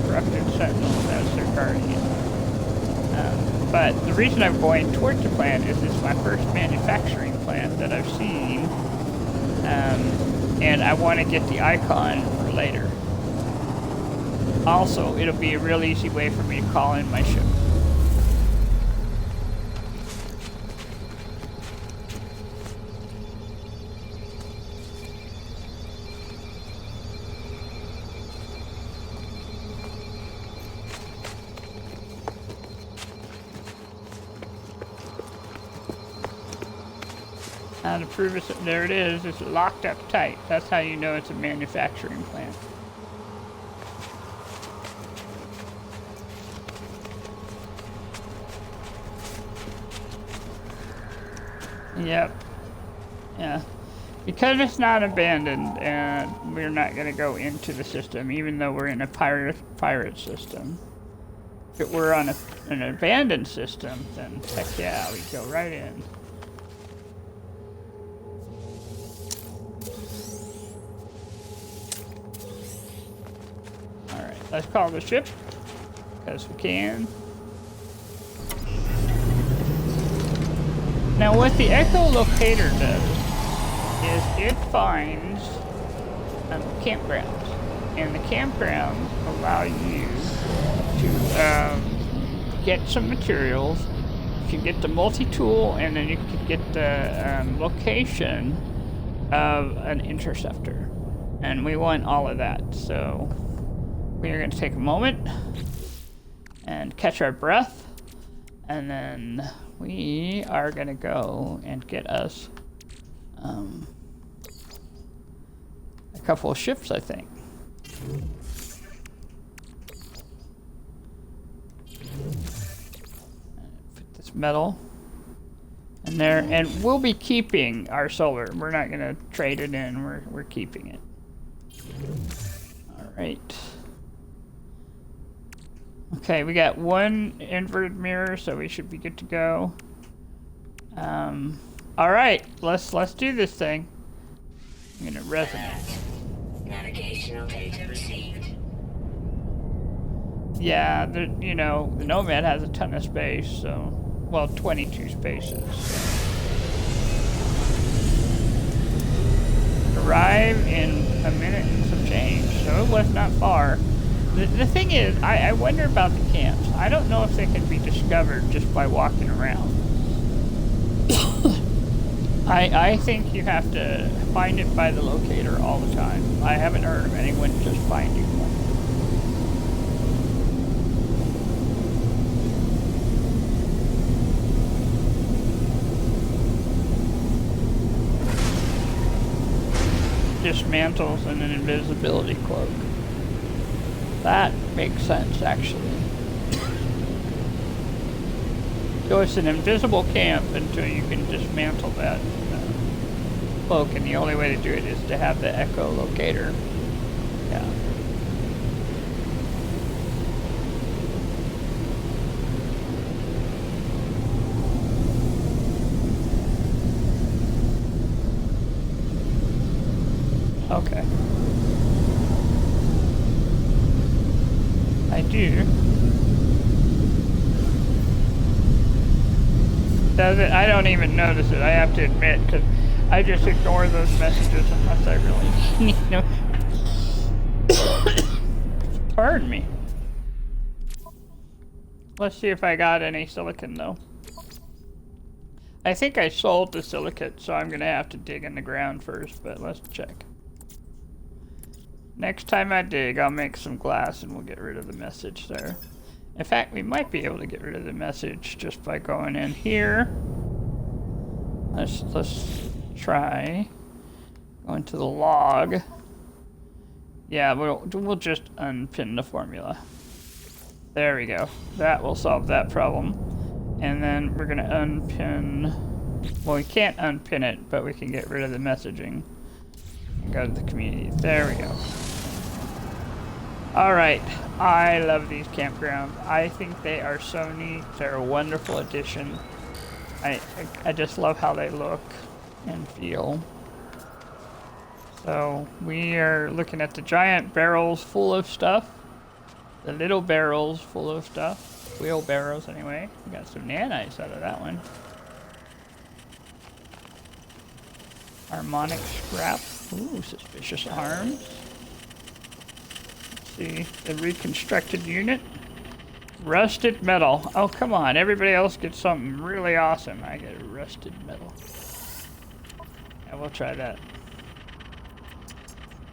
corrupted sentinels as their guardian. But the reason I'm going towards the plant is it's my first manufacturing plant that I've seen. And I want to get the icon for later. Also, it'll be a real easy way for me to call in my ship. Now to prove it, there it is, it's locked up tight. That's how you know it's a manufacturing plant. Yep. Yeah. Because it's not abandoned, we're not gonna go into the system, even though we're in a pirate system. If it were on an abandoned system, then heck yeah, we'd go right in. Alright, let's call the ship, because we can. Now what the echolocator does is it finds campgrounds, and the campgrounds allow you to get some materials. You can get the multi-tool, and then you can get the location of an interceptor, and we want all of that. So we are going to take a moment and catch our breath, and then we are going to go and get us a couple of ships, I think. Put this metal in there, and we'll be keeping our solar. We're not going to trade it in. We're keeping it. All right. Okay, we got one inverted mirror, so we should be good to go. All right, let's do this thing. I'm gonna resonate. Navigational data received. Yeah, the Nomad has a ton of space, so well, 22 spaces. So. Arrive in a minute and some change, so it was not far. The thing is, I wonder about the camps. I don't know if they can be discovered just by walking around. I think you have to find it by the locator all the time. I haven't heard of anyone just finding one. Dismantles and an invisibility cloak. That makes sense, actually. So it's an invisible camp until you can dismantle that cloak, and the only way to do it is to have the echolocator. Yeah. Okay. I do. Does it? I don't even notice it, I have to admit, because I just ignore those messages unless I really need them. Pardon me. Let's see if I got any silicon, though. I think I sold the silicate, so I'm going to have to dig in the ground first, but let's check. Next time I dig, I'll make some glass and we'll get rid of the message there. In fact, we might be able to get rid of the message just by going in here. Let's try going to the log. Yeah, we'll just unpin the formula. There we go. That will solve that problem. And then we're gonna unpin. Well, we can't unpin it, but we can get rid of the messaging. Go to the community. There we go. Alright, I love these campgrounds. I think they are so neat. They're a wonderful addition. I just love how they look and feel. So we are looking at the giant barrels full of stuff. The little barrels full of stuff. Wheelbarrows anyway. We got some nanites out of that one. Harmonic scrap. Ooh, suspicious arms. See the reconstructed unit. Rusted metal. Oh, come on. Everybody else gets something really awesome. I get a rusted metal. Yeah, we'll try that.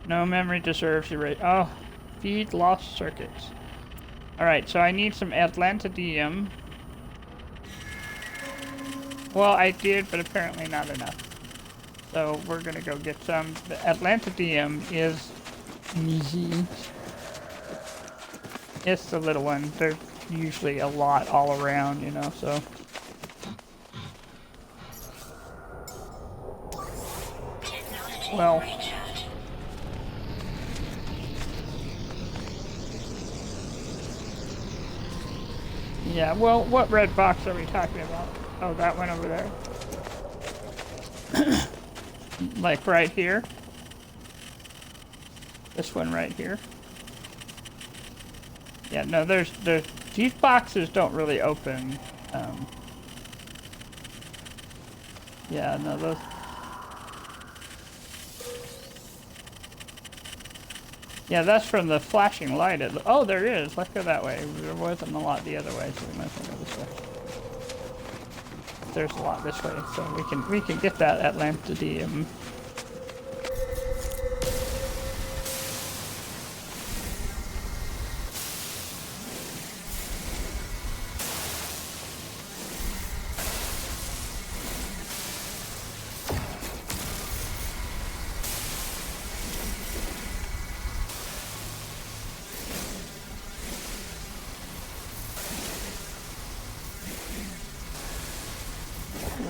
No memory deserves erase. Oh, feed lost circuits. Alright, so I need some Atlantidium. Well, I did, but apparently not enough. So we're gonna go get some. The Atlantidium is easy. It's the little one. There's usually a lot all around, you know, so. Well, recharge. yeah, well, what red box are we talking about? Oh, that one over there. Like right here. This one right here. Yeah, no, there's these boxes don't really open. Yeah, no, those. Yeah, that's from the flashing light. Oh, there is. Let's go that way. There wasn't a lot the other way, so we might as well go this way. There's a lot this way, so we can get that at Lambdidium.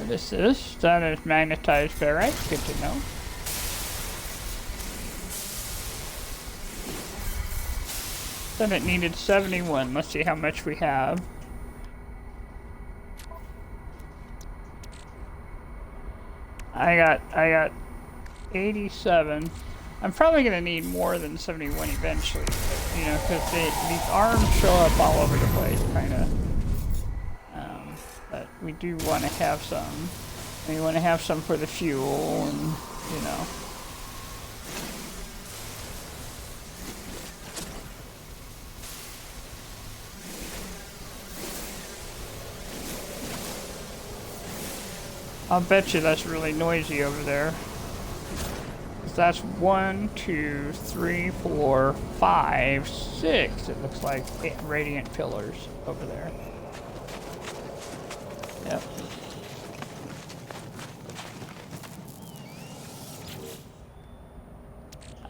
This is that is magnetized ferrite. Good to know. Then it needed 71. Let's see how much we have. I got 87. I'm probably gonna need more than 71 eventually, but, you know, because these arms show up all over the place, kind of. But we do want to have some. We want to have some for the fuel, and you know. I'll bet you that's really noisy over there. That's 1, 2, 3, 4, 5, 6. It looks like 8 radiant pillars over there. Yep.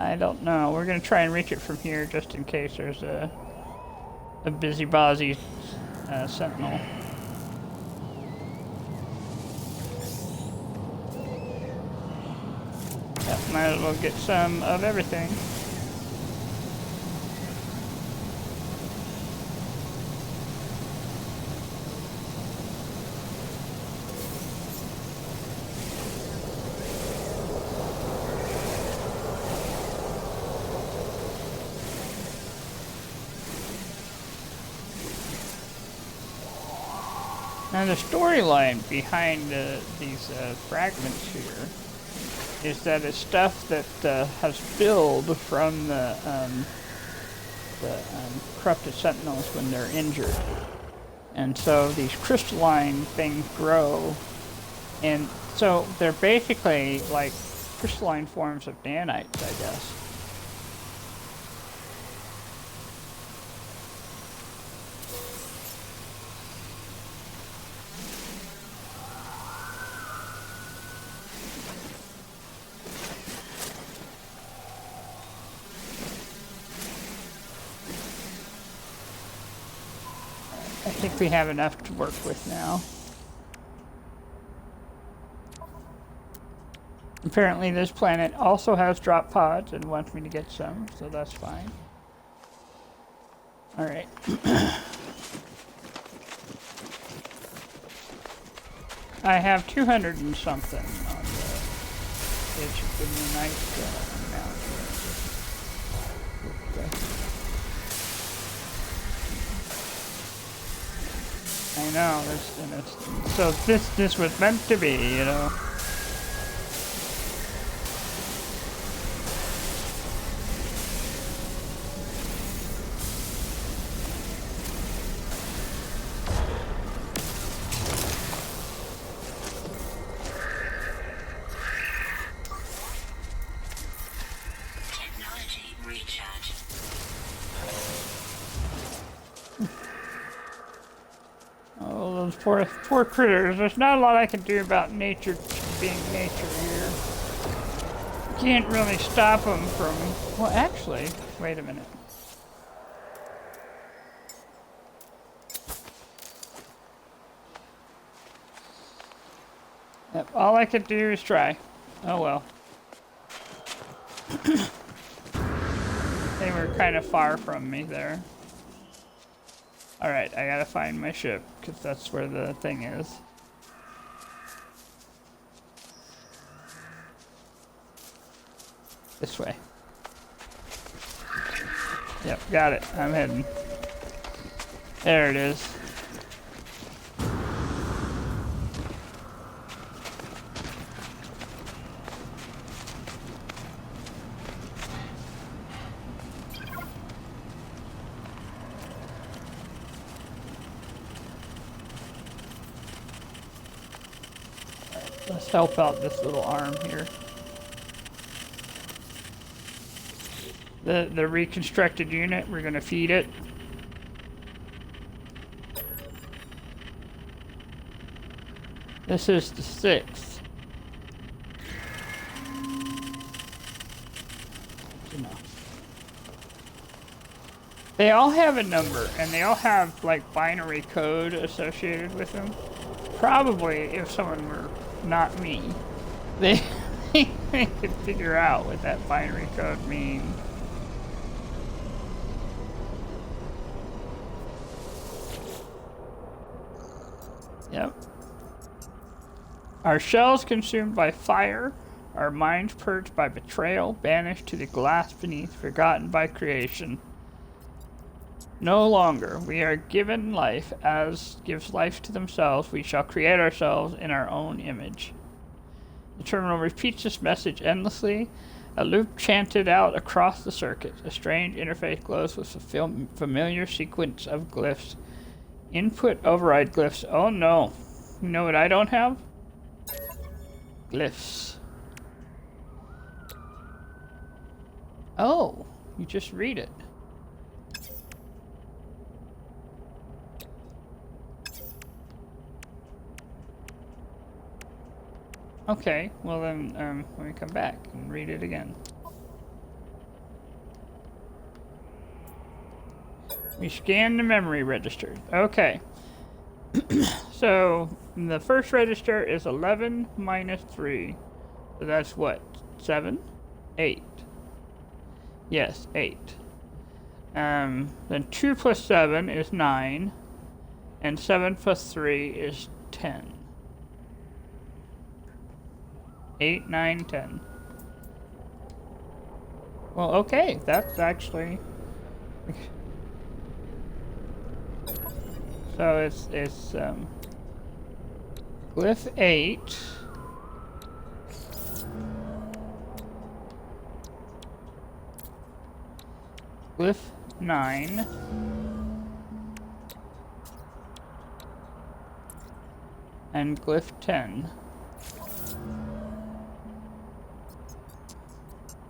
I don't know. We're gonna try and reach it from here just in case there's a busybody sentinel. Yep, might as well get some of everything. Now the storyline behind these fragments here is that it's stuff that has spilled from the corrupted sentinels when they're injured. And so these crystalline things grow, and so they're basically like crystalline forms of nanites, I guess. I think we have enough to work with now. Apparently this planet also has drop pods and wants me to get some, so that's fine. Alright. I have 200 and something on the edge of the nice amount here. Okay. I know, so this was meant to be, you know. Technology recharge. Oh, those poor critters. There's not a lot I can do about nature being nature here. Can't really stop them from... Well, actually, wait a minute. Yep, all I could do is try. Oh well. They were kind of far from me there. Alright, I gotta find my ship, because that's where the thing is. This way. Yep, got it. I'm heading. There it is. Let's help out this little arm here. The reconstructed unit, we're gonna feed it. This is the 6th. They all have a number, and they all have like binary code associated with them. Probably, if someone were not me, they could figure out what that binary code means. Yep. Our shells consumed by fire, our minds purged by betrayal, banished to the glass beneath, forgotten by creation. No longer. We are given life as gives life to themselves. We shall create ourselves in our own image. The terminal repeats this message endlessly. A loop chanted out across the circuit. A strange interface glows with a familiar sequence of glyphs. Input override glyphs. Oh no. You know what I don't have? Glyphs. Oh, you just read it. Okay, well then, let me come back and read it again. We scan the memory registers. Okay. So, the first register is 11 minus 3. So that's what? 7? 8. Yes, 8. Then 2 plus 7 is 9. And 7 plus 3 is 10. 8, 9, 10. Well, okay, that's actually... So it's glyph 8. Glyph 9. And glyph 10.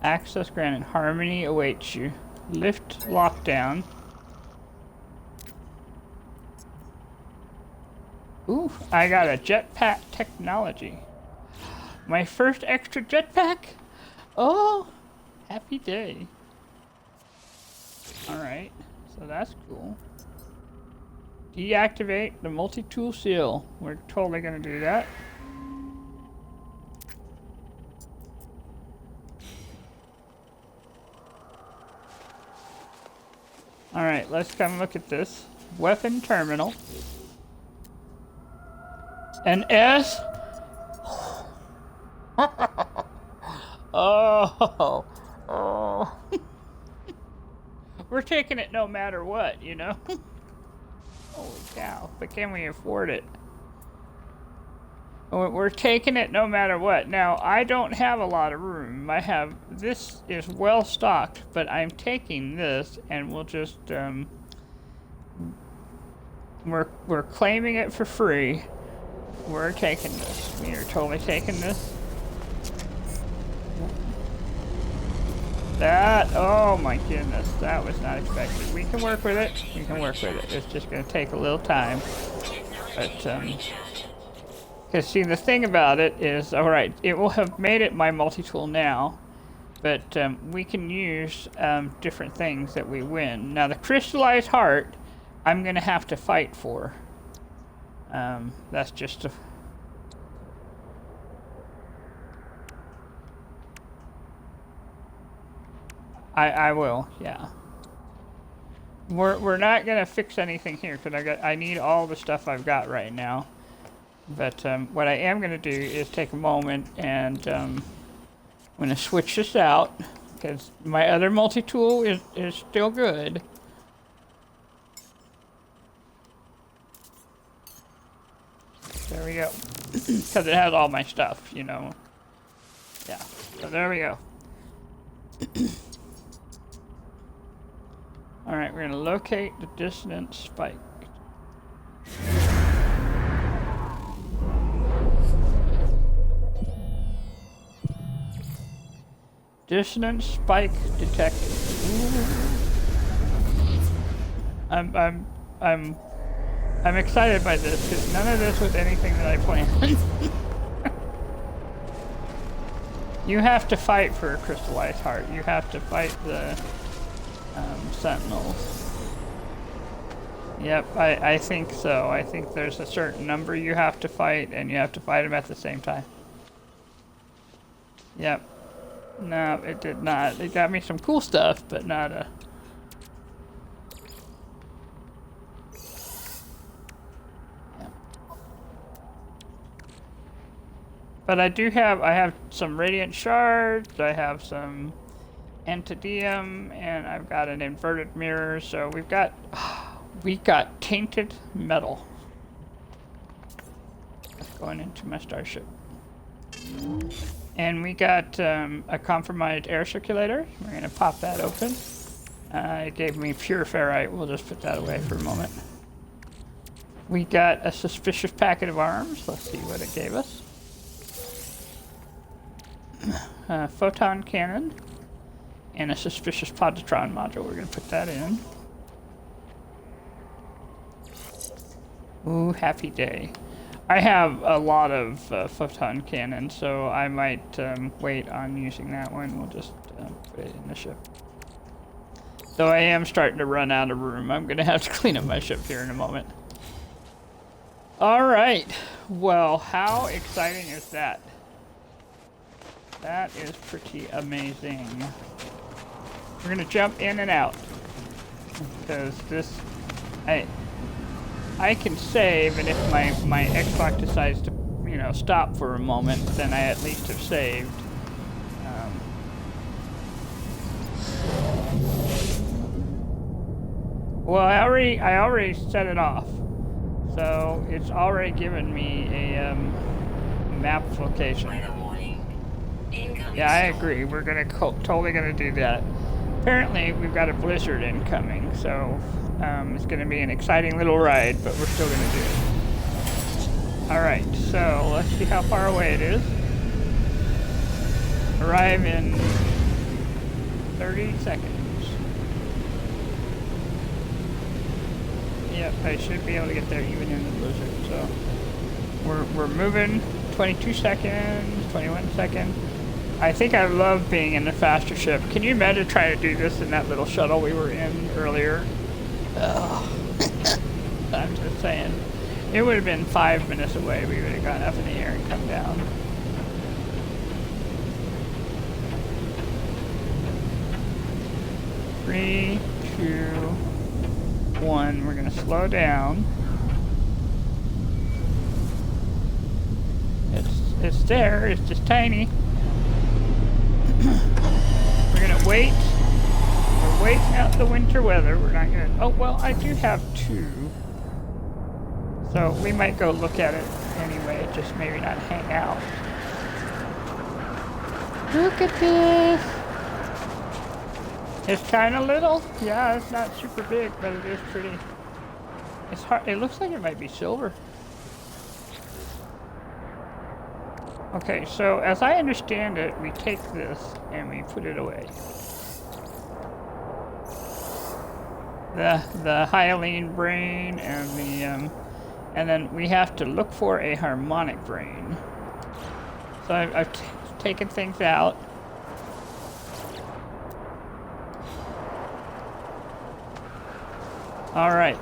Access granted. Harmony awaits you. Lift lockdown. Ooh, I got a jetpack technology. My first extra jetpack? Oh, happy day. Alright, so that's cool. Deactivate the multi-tool seal. We're totally gonna do that. Alright, let's come look at this. Weapon terminal. NS? Oh. Oh. We're taking it no matter what, you know? Holy cow. But can we afford it? We're taking it no matter what. Now, I don't have a lot of room. I have... This is well stocked, but I'm taking this and we'll just... We're claiming it for free. We're taking this. We are totally taking this. That, oh my goodness, that was not expected. We can work with it. We can work with it. It's just going to take a little time. But, because see, the thing about it is, alright, it will have made it my multi-tool now. But, we can use, different things that we win. Now, the crystallized heart, I'm going to have to fight for. That's just a... I will, yeah. We're not gonna fix anything here because I need all the stuff I've got right now. But what I am gonna do is take a moment and I'm gonna switch this out because my other multi-tool is still good. There we go. Because it has all my stuff, you know. Yeah. So there we go. Alright, we're going to locate the dissonance spike. Dissonance spike detected. I'm excited by this because none of this was anything that I planned. You have to fight for a crystallized heart. You have to fight the sentinels. Yep, I think so. I think there's a certain number you have to fight, and you have to fight them at the same time. Yep. No, it did not. It got me some cool stuff, but not a... But I have some radiant shards, I have some antidium, and I've got an inverted mirror, so we got tainted metal. That's going into my starship. And we got a compromised air circulator. We're gonna pop that open. It gave me pure ferrite. We'll just put that away for a moment. We got a suspicious packet of arms. Let's see what it gave us. Photon cannon and a suspicious positron module. We're going to put that in. Ooh, happy day. I have a lot of photon cannon, so I might wait on using that one. We'll just put it in the ship. Though I am starting to run out of room. I'm going to have to clean up my ship here in a moment. Alright. Well, how exciting is that? That is pretty amazing. We're gonna jump in and out because this, I can save, and if my Xbox decides to, you know, stop for a moment, then I at least have saved. Well, I already set it off, so it's already given me a map location. Yeah, I agree. We're totally gonna do that. Apparently, we've got a blizzard incoming, so it's gonna be an exciting little ride, but we're still gonna do it. All right, so let's see how far away it is. Arrive in 30 seconds. Yep, I should be able to get there even in the blizzard. So we're moving. 22 seconds, 21 seconds. I think I love being in the faster ship. Can you imagine trying to do this in that little shuttle we were in earlier? I'm just saying. It would have been 5 minutes away. We would have gone up in the air and come down. Three, 2, 1. We're gonna slow down. It's there. It's just tiny. We're gonna wait. We're waiting out the winter weather. We're not gonna. Oh well, I do have 2. So we might go look at it anyway. Just maybe not hang out. Look at this. It's kind of little. Yeah, it's not super big, but it is pretty. It's hard. It looks like it might be silver. Okay, so as I understand it, we take this and we put it away. The hyaline brain and the and then we have to look for a harmonic brain. So I've taken things out. All right.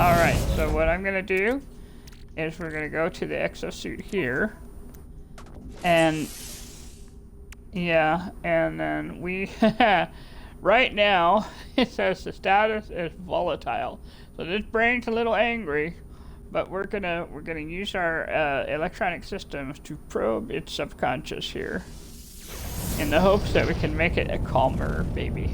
Alright, so what I'm gonna do is we're gonna go to the exosuit here. And yeah, and then we right now it says the status is volatile. So this brain's a little angry, but we're gonna use our electronic systems to probe its subconscious here, in the hopes that we can make it a calmer baby.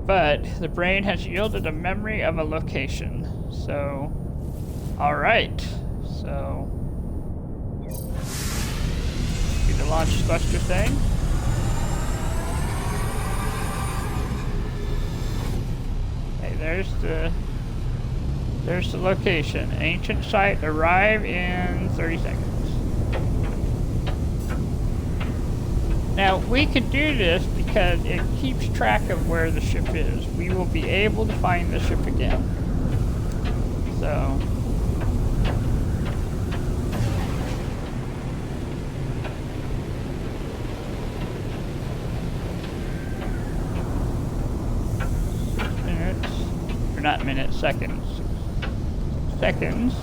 But the brain has yielded a memory of a location. So, all right. So, do the launch thruster thing. Okay, there's the location. Ancient site. Arrive in 30 seconds. Now, we could do this because it keeps track of where the ship is. We will be able to find the ship again. So... minutes. Or not minutes, seconds. Seconds.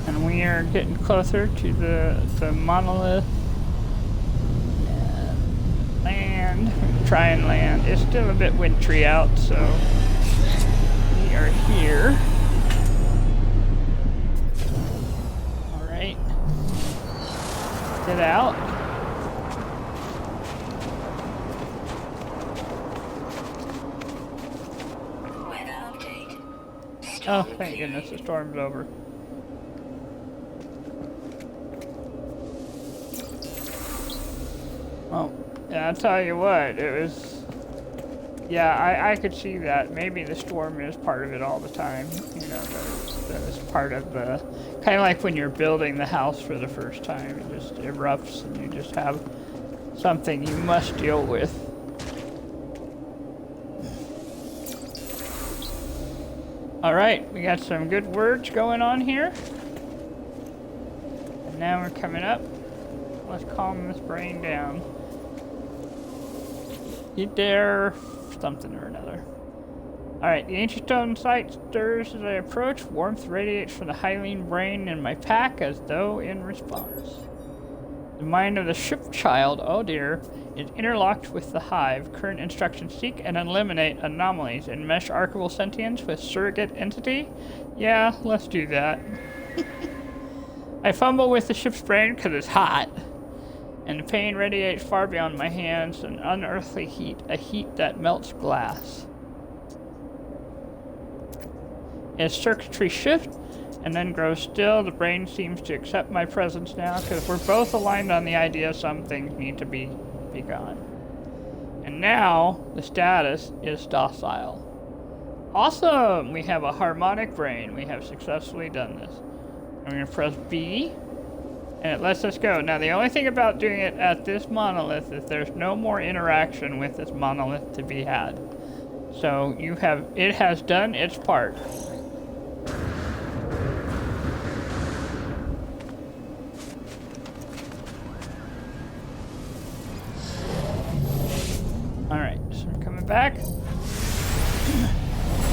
And we are getting closer to the monolith. Land. Try and land. It's still a bit wintry out, so we are here. Alright. Get out. Weather update. Oh, Storm thank clearing. goodness the storm's over. Oh. Yeah, I'll tell you what, it was... Yeah, I could see that. Maybe the storm is part of it all the time. You know, that is part of the... Kind of like when you're building the house for the first time. It just erupts and you just have something you must deal with. Alright, we got some good words going on here. And now we're coming up. Let's calm this brain down. You dare something or another. Alright, the ancient stone site stirs as I approach. Warmth radiates from the Hylian brain in my pack as though in response. The mind of the ship child, oh dear, is interlocked with the hive. Current instructions: seek and eliminate anomalies and mesh archival sentience with surrogate entity. Yeah, let's do that. I fumble with the ship's brain because it's hot. And the pain radiates far beyond my hands, an unearthly heat, a heat that melts glass. As circuitry shifts and then grows still, the brain seems to accept my presence now, because we're both aligned on the idea some things need to be gone. And now, the status is docile. Awesome! We have a harmonic brain. We have successfully done this. I'm going to press B. And it lets us go. Now, the only thing about doing it at this monolith is there's no more interaction with this monolith to be had. So it has done its part. Alright, so we're coming back.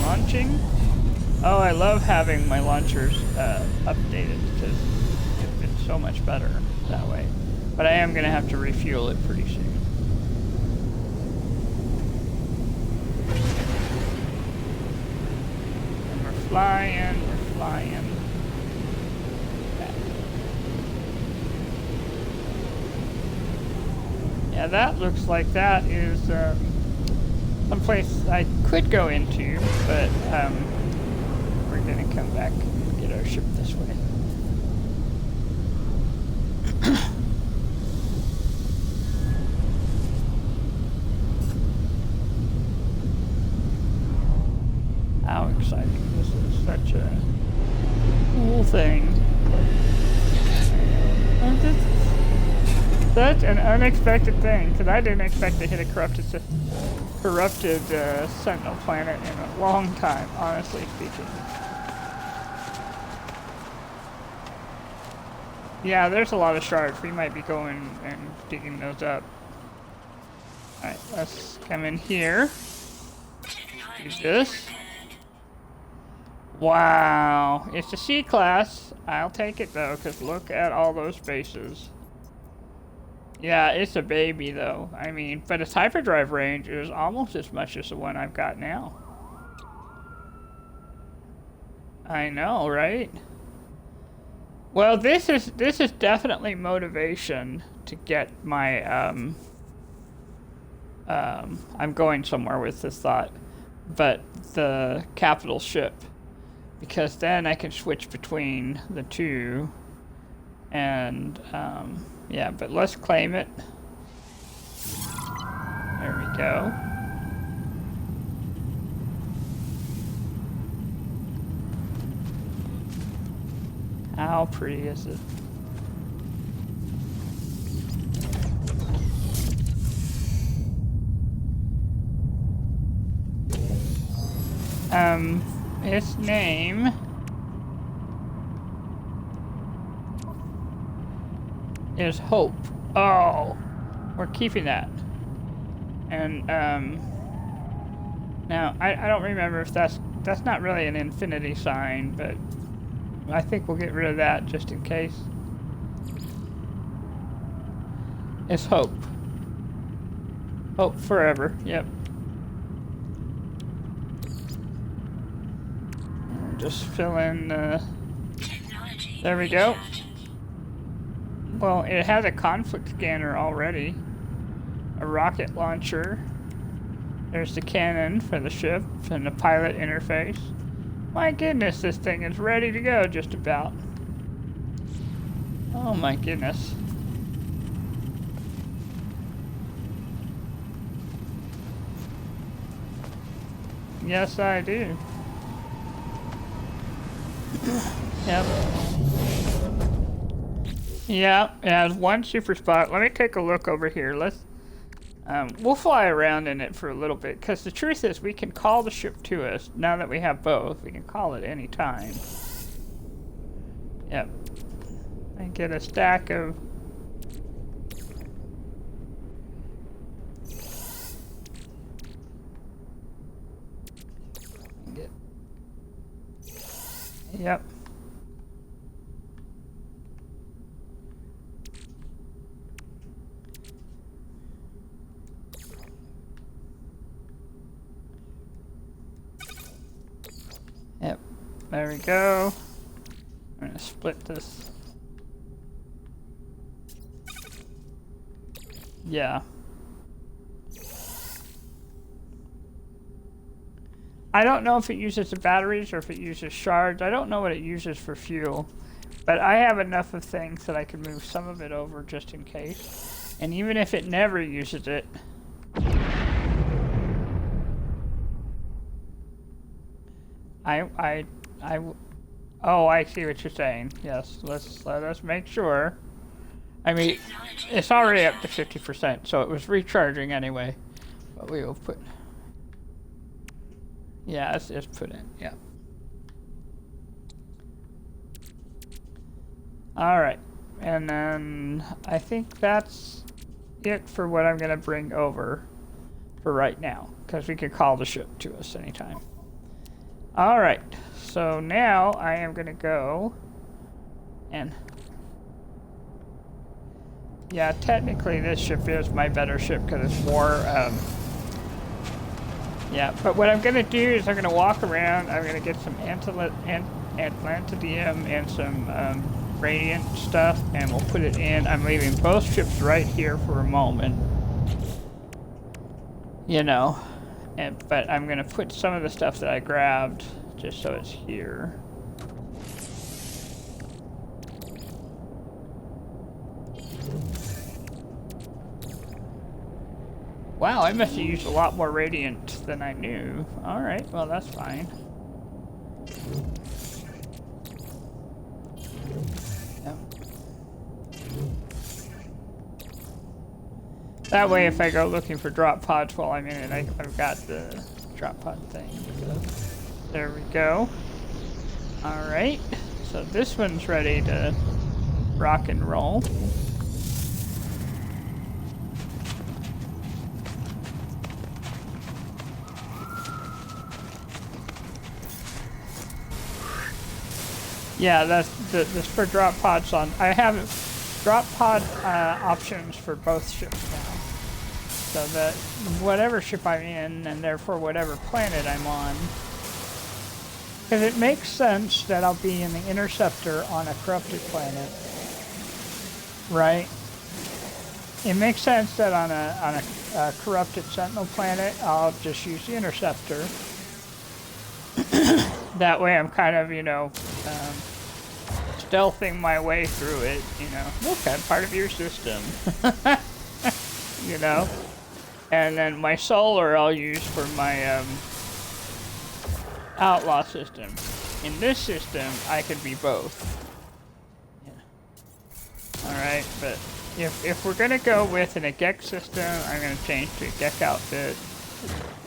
Launching. Oh, I love having my launchers updated because it's so much better that way. But I am going to have to refuel it pretty soon. And we're flying. Back. Yeah, that looks like that is someplace I could go into, but we're going to come back and get our ship this way. How exciting. This is such a cool thing. And this is such an unexpected thing, because I didn't expect to hit a corrupted Sentinel planet in a long time, honestly speaking. Yeah, there's a lot of shards. We might be going and digging those up. Alright, let's come in here. Do this. Wow, it's a C class. I'll take it though, because look at all those bases. Yeah, it's a baby though. I mean, but its hyperdrive range is almost as much as the one I've got now. I know, right? Well, this is definitely motivation to get my I'm going somewhere with this thought, but the capital ship, because then I can switch between the two, and yeah. But let's claim it. There we go. How pretty is it? Its name is Hope. Oh, we're keeping that. And now I don't remember if that's not really an infinity sign, but I think we'll get rid of that just in case. It's Hope. Hope forever. Yep. Just fill in. There we go. Well, it has a conflict scanner already. A rocket launcher. There's the cannon for the ship and the pilot interface. My goodness, this thing is ready to go just about. Oh my goodness. Yes, I do. Yep. Yeah, it has one super spot. Let me take a look over here. Let's we'll fly around in it for a little bit, because the truth is we can call the ship to us. Now that we have both, we can call it any time. Yep. And get a stack of... Yep. Yep. There we go. I'm gonna split this. Yeah. I don't know if it uses the batteries or if it uses shards. I don't know what it uses for fuel. But I have enough of things that I can move some of it over just in case. And even if it never uses it... Oh, I see what you're saying. Yes, let us make sure. I mean, it's already up to 50%, so it was recharging anyway. But we will put... Yeah, it's just put in, yeah. Alright, and then I think that's it for what I'm going to bring over for right now, because we can call the ship to us anytime. Alright, so now I am going to go and... Yeah, technically this ship is my better ship because it's more... Yeah, but what I'm going to do is I'm going to walk around, I'm going to get some Atlantidium and some Radiant stuff, and we'll put it in. I'm leaving both ships right here for a moment. You know, but I'm going to put some of the stuff that I grabbed just so it's here. Wow, I must have used a lot more Radiant than I knew. Alright, well that's fine. Yep. That way if I go looking for drop pods while I'm in it, I've got the drop pod thing. There we go. Alright, so this one's ready to rock and roll. Yeah, that's for drop pods on. I have drop pod options for both ships now. So that whatever ship I'm in, and therefore whatever planet I'm on, because it makes sense that I'll be in the Interceptor on a corrupted planet, right? It makes sense that on a corrupted Sentinel planet, I'll just use the Interceptor. That way I'm kind of, stealthing my way through it, Look, I'm part of your system. And then my solar I'll use for my outlaw system. In this system, I could be both. Yeah. Alright, but if we're gonna go with an Agek system, I'm gonna change to a Agek outfit.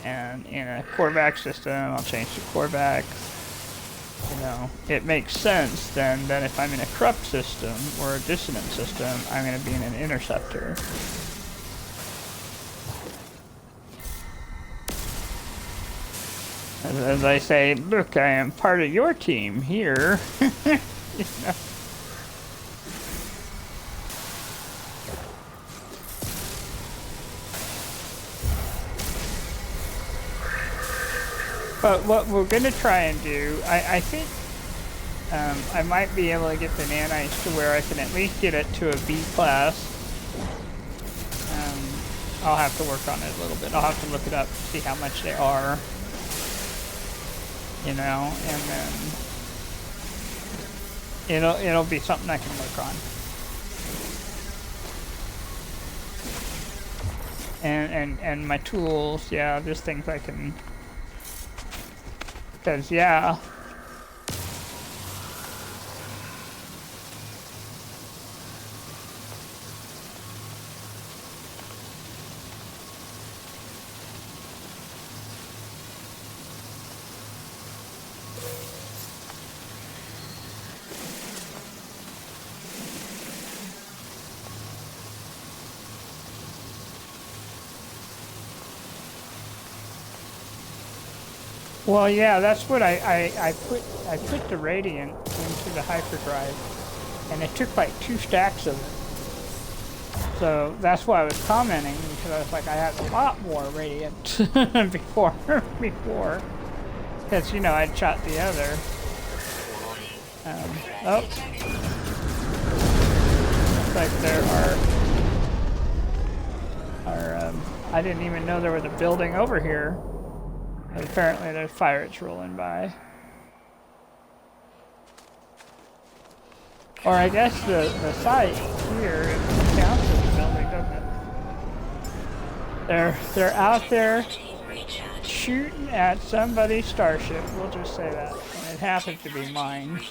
And in a Korvax system, I'll change to Korvax. It makes sense then that if I'm in a corrupt system or a dissonant system, I'm going to be in an interceptor. As I say, look, I am part of your team here. But what we're going to try and do, I think I might be able to get the nanites to where I can at least get it to a B class. I'll have to work on it a little bit. I'll have to look it up to see how much they are. And then it'll be something I can work on. And my tools, yeah, just things I can. Because, yeah. Well, yeah, that's what I put the radiant into the hyperdrive, and it took like 2 stacks of it. So that's why I was commenting, because I was like, I had a lot more radiant before, because I'd shot the other. Looks like there are I didn't even know there was a building over here. But apparently there's pirates rolling by. Or I guess the site here counts as a building, doesn't it? They're out there shooting at somebody's starship. We'll just say that. And it happens to be mine.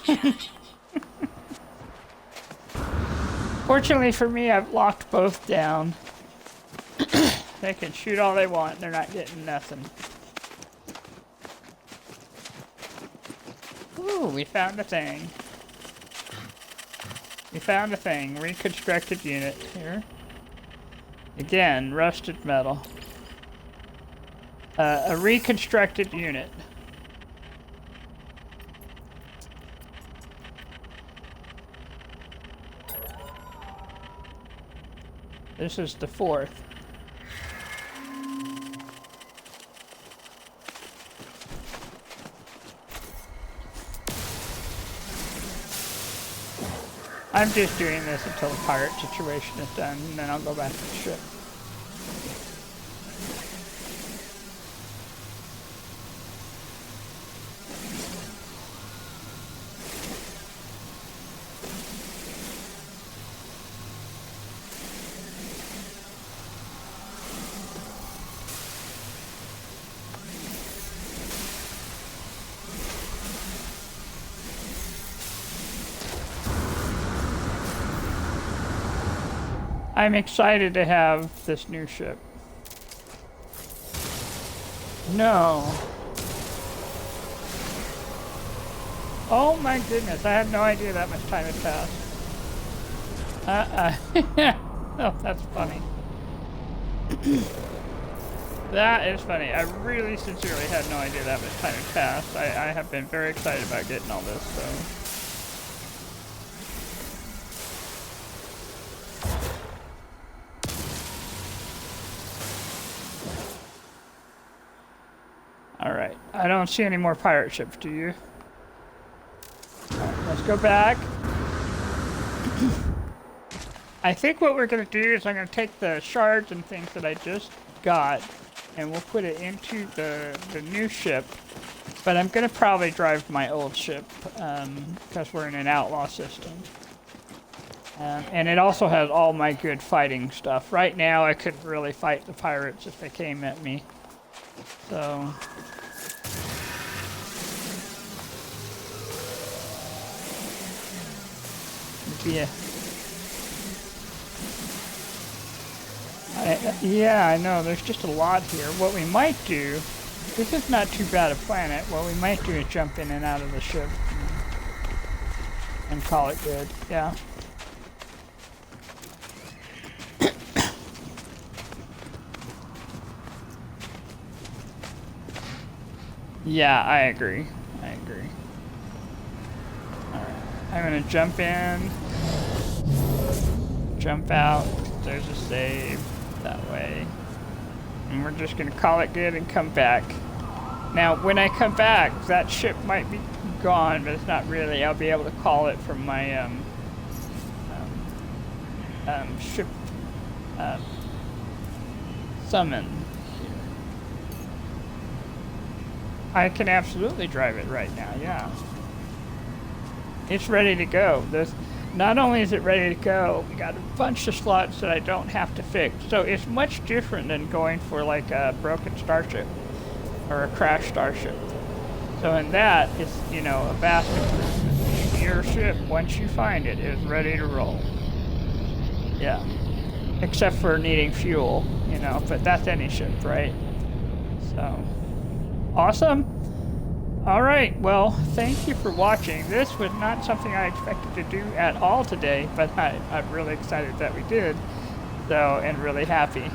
Fortunately for me, I've locked both down. They can shoot all they want, they're not getting nothing. Ooh, we found a thing. We found a thing. Reconstructed unit here. Again, rusted metal. A reconstructed unit. This is the 4th. I'm just doing this until the pirate situation is done, and then I'll go back to the ship. I'm excited to have this new ship. No. Oh my goodness, I had no idea that much time had passed. Oh, that's funny. That is funny. I really sincerely had no idea that much time had passed. I have been very excited about getting all this, so. Alright, I don't see any more pirate ships, do you? Alright, let's go back. I think what we're going to do is I'm going to take the shards and things that I just got, and we'll put it into the new ship. But I'm going to probably drive my old ship, because we're in an outlaw system. And it also has all my good fighting stuff. Right now, I couldn't really fight the pirates if they came at me. So... yeah. Yeah, I know. There's just a lot here. What we might do... this is not too bad a planet. What we might do is jump in and out of the ship. And call it good. Yeah. Yeah, I agree. I agree. Alright. I'm gonna jump in. Jump out. There's a save. That way. And we're just gonna call it good and come back. Now, when I come back, that ship might be gone, but it's not really. I'll be able to call it from my, ship, summon. I can absolutely drive it right now, yeah. It's ready to go. Not only is it ready to go, we got a bunch of slots that I don't have to fix. So it's much different than going for like a broken starship or a crashed starship. So in that, it's, you know, a vast improvement. Your ship, once you find it, is ready to roll. Yeah. Except for needing fuel, you know, but that's any ship, right? So... awesome. All right, well, thank you for watching. This was not something I expected to do at all today, but I'm really excited that we did, so, and really happy.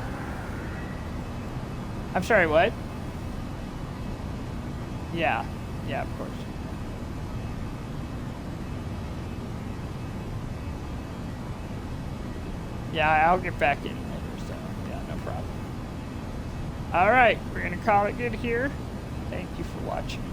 I'm sorry, what? Yeah, of course. Yeah, I'll get back in later, so, yeah, no problem. All right, we're gonna call it good here. Thank you for watching.